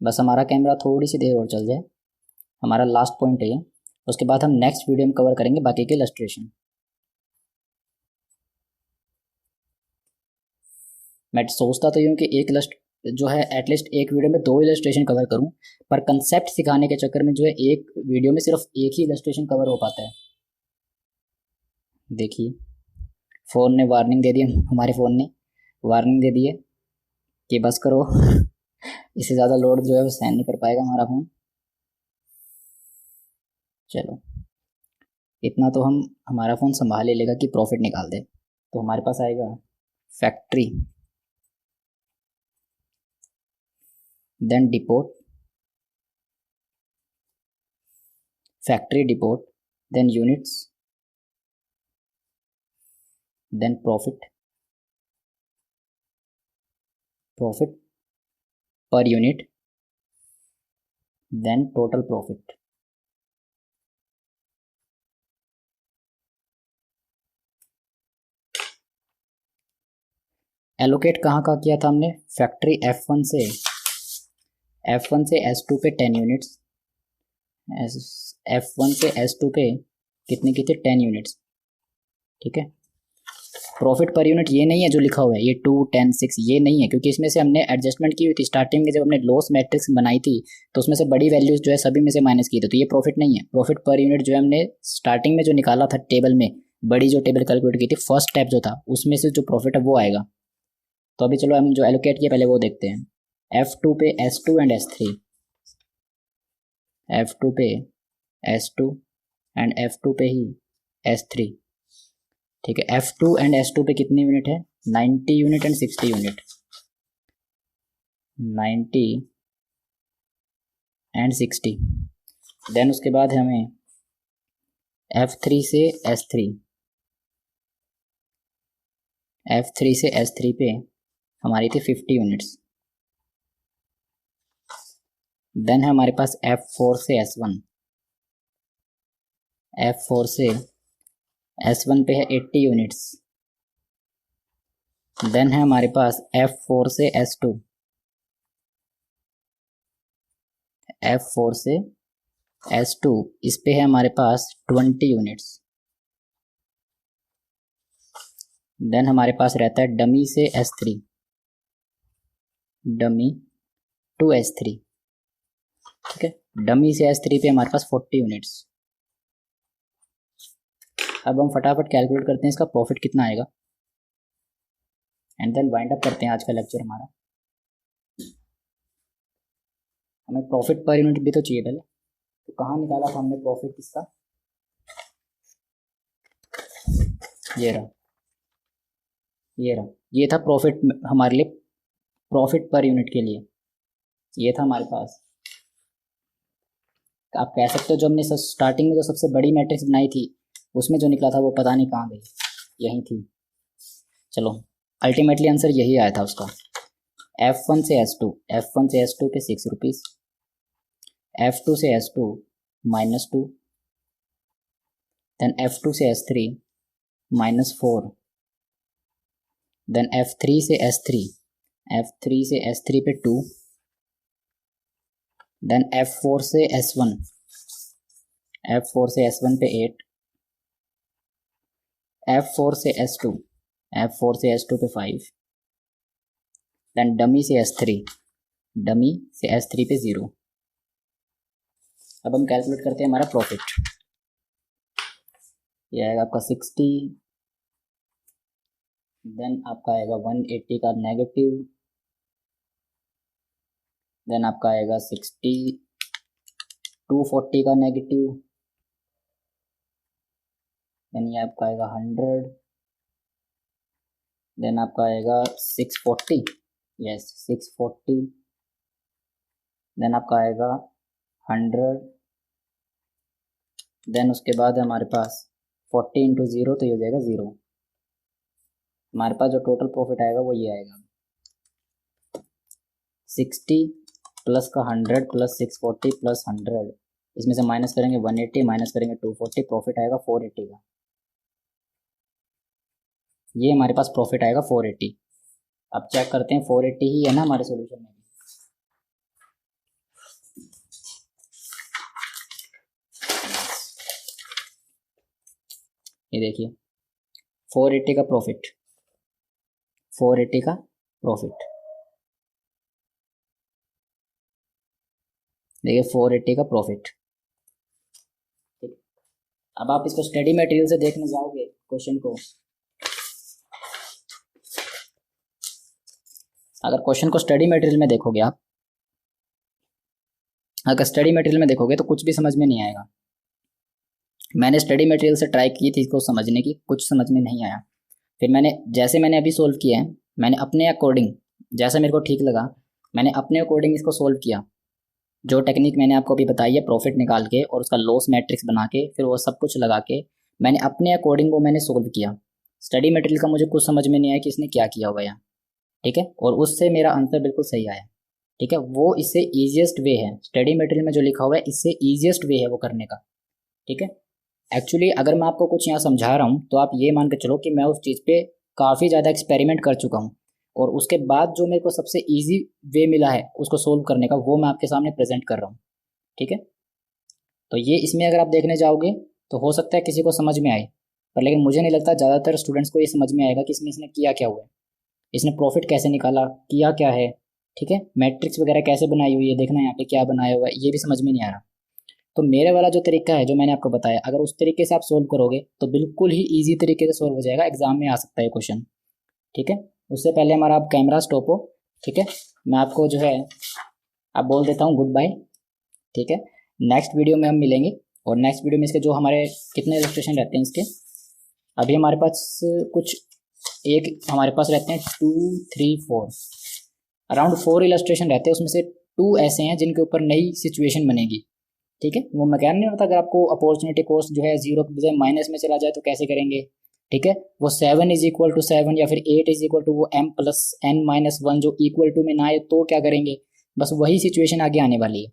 बस हमारा कैमरा थोड़ी सी देर और चल जाए, हमारा लास्ट पॉइंट है ये। उसके बाद हम नेक्स्ट वीडियो में कवर करेंगे बाकी के इलस्ट्रेशन। मैं सोचता तो यूँ कि एक जो है एटलीस्ट एक वीडियो में 2 इलस्ट्रेशन कवर करूं, पर कंसेप्ट सिखाने के चक्कर में जो है एक वीडियो में सिर्फ एक ही इलस्ट्रेशन कवर हो पाता है। देखिए फ़ोन ने वार्निंग दे दी, हमारे फ़ोन ने वार्निंग दे दी है कि बस करो इससे ज़्यादा लोड जो है वो सहन नहीं कर पाएगा हमारा फ़ोन। चलो इतना तो हम हमारा फ़ोन संभाल ले लेगा कि प्रॉफिट निकाल दे। तो हमारे पास आएगा factory, then depot, factory depot, then units, then profit, profit per unit, then total profit. Allocate कहाँ का किया था हमने? फैक्ट्री F1 से S2 पे 10 यूनिट्स, F1 से S2 पे कितने की थी? 10 यूनिट्स, ठीक है। प्रॉफिट पर यूनिट ये नहीं है जो लिखा हुआ है, ये 2, 10, 6 ये नहीं है, क्योंकि इसमें से हमने एडजस्टमेंट की हुई थी स्टार्टिंग में जब हमने लॉस मैट्रिक्स बनाई थी, तो उसमें से बड़ी वैल्यूज जो है सभी में से माइनस की थी, तो ये प्रॉफिट नहीं है। प्रॉफिट पर यूनिट जो है हमने स्टार्टिंग में जो निकाला था टेबल में, बड़ी जो टेबल कैलकुलेट की थी फर्स्ट स्टेप जो था, उसमें से जो प्रॉफिट है वो आएगा। तो अभी चलो हम जो एलोकेट किया पहले वो देखते हैं। F2 पे S2 एंड S3, F2 पे S2 एंड F2 पे ही S3, ठीक है। F2 एंड S2 पे कितनी यूनिट है? 90 unit and 60 unit, 90 and 60। Then उसके बाद हमें F3 से S3, F3 से S3 पे हमारी थी 50 यूनिट्स। देन है हमारे पास F4 से S1, F4 से S1 पे है 80 यूनिट्स। देन है हमारे पास F4 से S2, F4 से S2 इस पे है हमारे पास 20 यूनिट्स। देन हमारे पास रहता है डमी से S3, डमी टू S3, ठीक है। डमी से S3 पे हमारे पास 40 यूनिट्स। अब हम फटाफट कैलकुलेट करते हैं इसका प्रॉफिट कितना आएगा, एंड देन वाइंड अप करते हैं आज का लेक्चर हमारा। हमें प्रॉफिट पर यूनिट भी तो चाहिए पहले, तो कहाँ निकाला था हमने प्रॉफिट इसका? ये रहा, ये रहा, ये था प्रॉफिट हमारे लिए, प्रॉफिट पर यूनिट के लिए ये था हमारे पास। आप कह सकते हो जो हमने स्टार्टिंग में जो सबसे बड़ी मैट्रिक्स बनाई थी उसमें जो निकला था वो पता नहीं कहाँ गई, यही थी। चलो अल्टीमेटली आंसर यही आया था उसका। F1 से S2, F1 से S2 पे 6 रुपीज़, F2 से S2 -2, देन F2 से S3 -4, देन F3 से S3, F3 से S3 पे 2, देन F4 से S1, F4 से S1 पे 8, F4 से S2, F4 से S2 पे 5, देन डमी से S3, डमी से S3 पे 0। अब हम कैलकुलेट करते हैं हमारा प्रॉफिट। ये आएगा आपका 60, देन आपका आएगा 180 का नेगेटिव, देन आपका आएगा 60, 240 का नेगेटिव, देन ये आपका आएगा 100, देन आपका आएगा 640, यस 640, देन आपका आएगा 100, देन उसके बाद हमारे पास 40 इंटू 0 तो ये हो जाएगा 0। हमारे पास जो टोटल प्रॉफिट आएगा वो ये आएगा 60 प्लस का 100 प्लस 640 प्लस 100, इसमें से माइनस करेंगे 180 माइनस करेंगे 240, प्रॉफिट आएगा 480 का। ये हमारे पास प्रॉफिट आएगा 480। अब चेक करते हैं 480 ही है ना हमारे सॉल्यूशन में। ये देखिए 480 का प्रॉफिट, 480 का प्रॉफिट, देखिए 480 का प्रॉफिट। ठीक, अब आप इसको स्टडी मटेरियल से देखने जाओगे क्वेश्चन को, अगर क्वेश्चन को स्टडी मटेरियल में देखोगे आप, अगर स्टडी मटेरियल में देखोगे तो कुछ भी समझ में नहीं आएगा। मैंने स्टडी मटेरियल से ट्राई की थी इसको समझने की, कुछ समझ में नहीं आया। फिर मैंने अभी सोल्व किया है, मैंने अपने अकॉर्डिंग जैसा मेरे को ठीक लगा मैंने अपने अकॉर्डिंग इसको सोल्व किया। जो टेक्निक मैंने आपको अभी बताई है प्रॉफिट निकाल के और उसका लॉस मैट्रिक्स बना के फिर वो सब कुछ लगा के मैंने अपने अकॉर्डिंग वो मैंने सोल्व किया। स्टडी मटेरियल का मुझे कुछ समझ में नहीं आया कि इसने क्या किया हुआ यहाँ, ठीक है, और उससे मेरा आंसर बिल्कुल सही आया। ठीक है, वो इससे ईजिएस्ट वे है, स्टडी मटेरियल में जो लिखा हुआ है इससे ईजिएस्ट वे है वो करने का। ठीक है, एक्चुअली अगर मैं आपको कुछ यहाँ समझा रहा हूँ तो आप ये मान के चलो कि मैं उस चीज़ पे काफ़ी ज़्यादा एक्सपेरिमेंट कर चुका हूँ और उसके बाद जो मेरे को सबसे इजी वे मिला है उसको सोल्व करने का वो मैं आपके सामने प्रेजेंट कर रहा हूँ। ठीक है, तो ये इसमें अगर आप देखने जाओगे तो हो सकता है किसी को समझ में आए, पर लेकिन मुझे नहीं लगता ज़्यादातर स्टूडेंट्स को ये समझ में आएगा कि इसने किया क्या हुआ है, इसने प्रॉफिट कैसे निकाला, किया क्या है। ठीक है, मैट्रिक्स वगैरह कैसे बनाई हुई है, देखना यहाँ पे क्या बनाया हुआ है, ये भी समझ में नहीं आ रहा। तो मेरे वाला जो तरीका है जो मैंने आपको बताया, अगर उस तरीके से आप सोल्व करोगे तो बिल्कुल ही ईजी तरीके से सोल्व हो जाएगा, एग्जाम में आ सकता है क्वेश्चन। ठीक है, उससे पहले हमारा आप कैमरा स्टॉप हो। ठीक है, मैं आपको जो है आप बोल देता हूँ गुड बाय। ठीक है, नेक्स्ट वीडियो में हम मिलेंगे और नेक्स्ट वीडियो में इसके जो हमारे कितने इलस्ट्रेशन रहते हैं इसके, अभी हमारे पास कुछ एक हमारे पास रहते हैं 2 3 4 अराउंड 4 इलस्ट्रेशन रहते हैं, उसमें से 2 ऐसे हैं जिनके ऊपर नई सिचुएशन बनेगी। ठीक है, वो मैं कह नहीं होता अगर आपको अपॉर्चुनिटी कॉस्ट जो है 0 के बजाय माइनस में चला जाए तो कैसे करेंगे। ठीक है, वो 7 इज इक्वल टू 7 या फिर 8 इज इक्वल टू वो m प्लस n माइनस 1 जो इक्वल टू में ना आए तो क्या करेंगे, बस वही सिचुएशन आगे आने वाली है।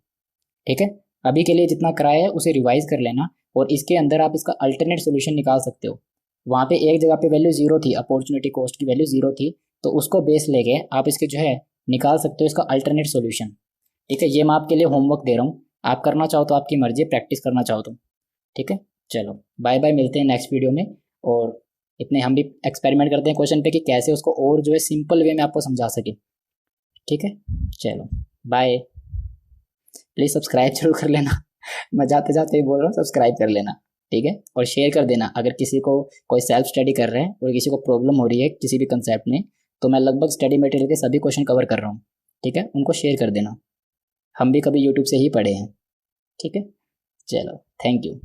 ठीक है, अभी के लिए जितना कराया है उसे रिवाइज कर लेना और इसके अंदर आप इसका अल्टरनेट सोल्यूशन निकाल सकते हो। वहाँ पे एक जगह पे वैल्यू 0 थी, अपॉर्चुनिटी कॉस्ट की वैल्यू 0 थी, तो उसको बेस लेके आप इसके जो है निकाल सकते हो इसका अल्टरनेट सोल्यूशन। ठीक है, ये मैं आपके लिए होमवर्क दे रहा हूँ, आप करना चाहो तो आपकी मर्जी, प्रैक्टिस करना चाहो तो। ठीक है, चलो बाय बाय, मिलते हैं नेक्स्ट वीडियो में। और इतने हम भी एक्सपेरिमेंट करते हैं क्वेश्चन पे कि कैसे उसको और जो है सिंपल वे में आपको समझा सके। ठीक है, चलो बाय, प्लीज़ सब्सक्राइब जरूर कर लेना मैं जाते जाते ही बोल रहा हूँ सब्सक्राइब कर लेना। ठीक है, और शेयर कर देना अगर किसी को कोई सेल्फ स्टडी कर रहे हैं और किसी को प्रॉब्लम हो रही है किसी भी कंसेप्ट में, तो मैं लगभग स्टडी मटेरियल के सभी क्वेश्चन कवर कर रहा हूँ। ठीक है, उनको शेयर कर देना, हम भी कभी यूट्यूब से ही पढ़े हैं। ठीक है, चलो थैंक यू।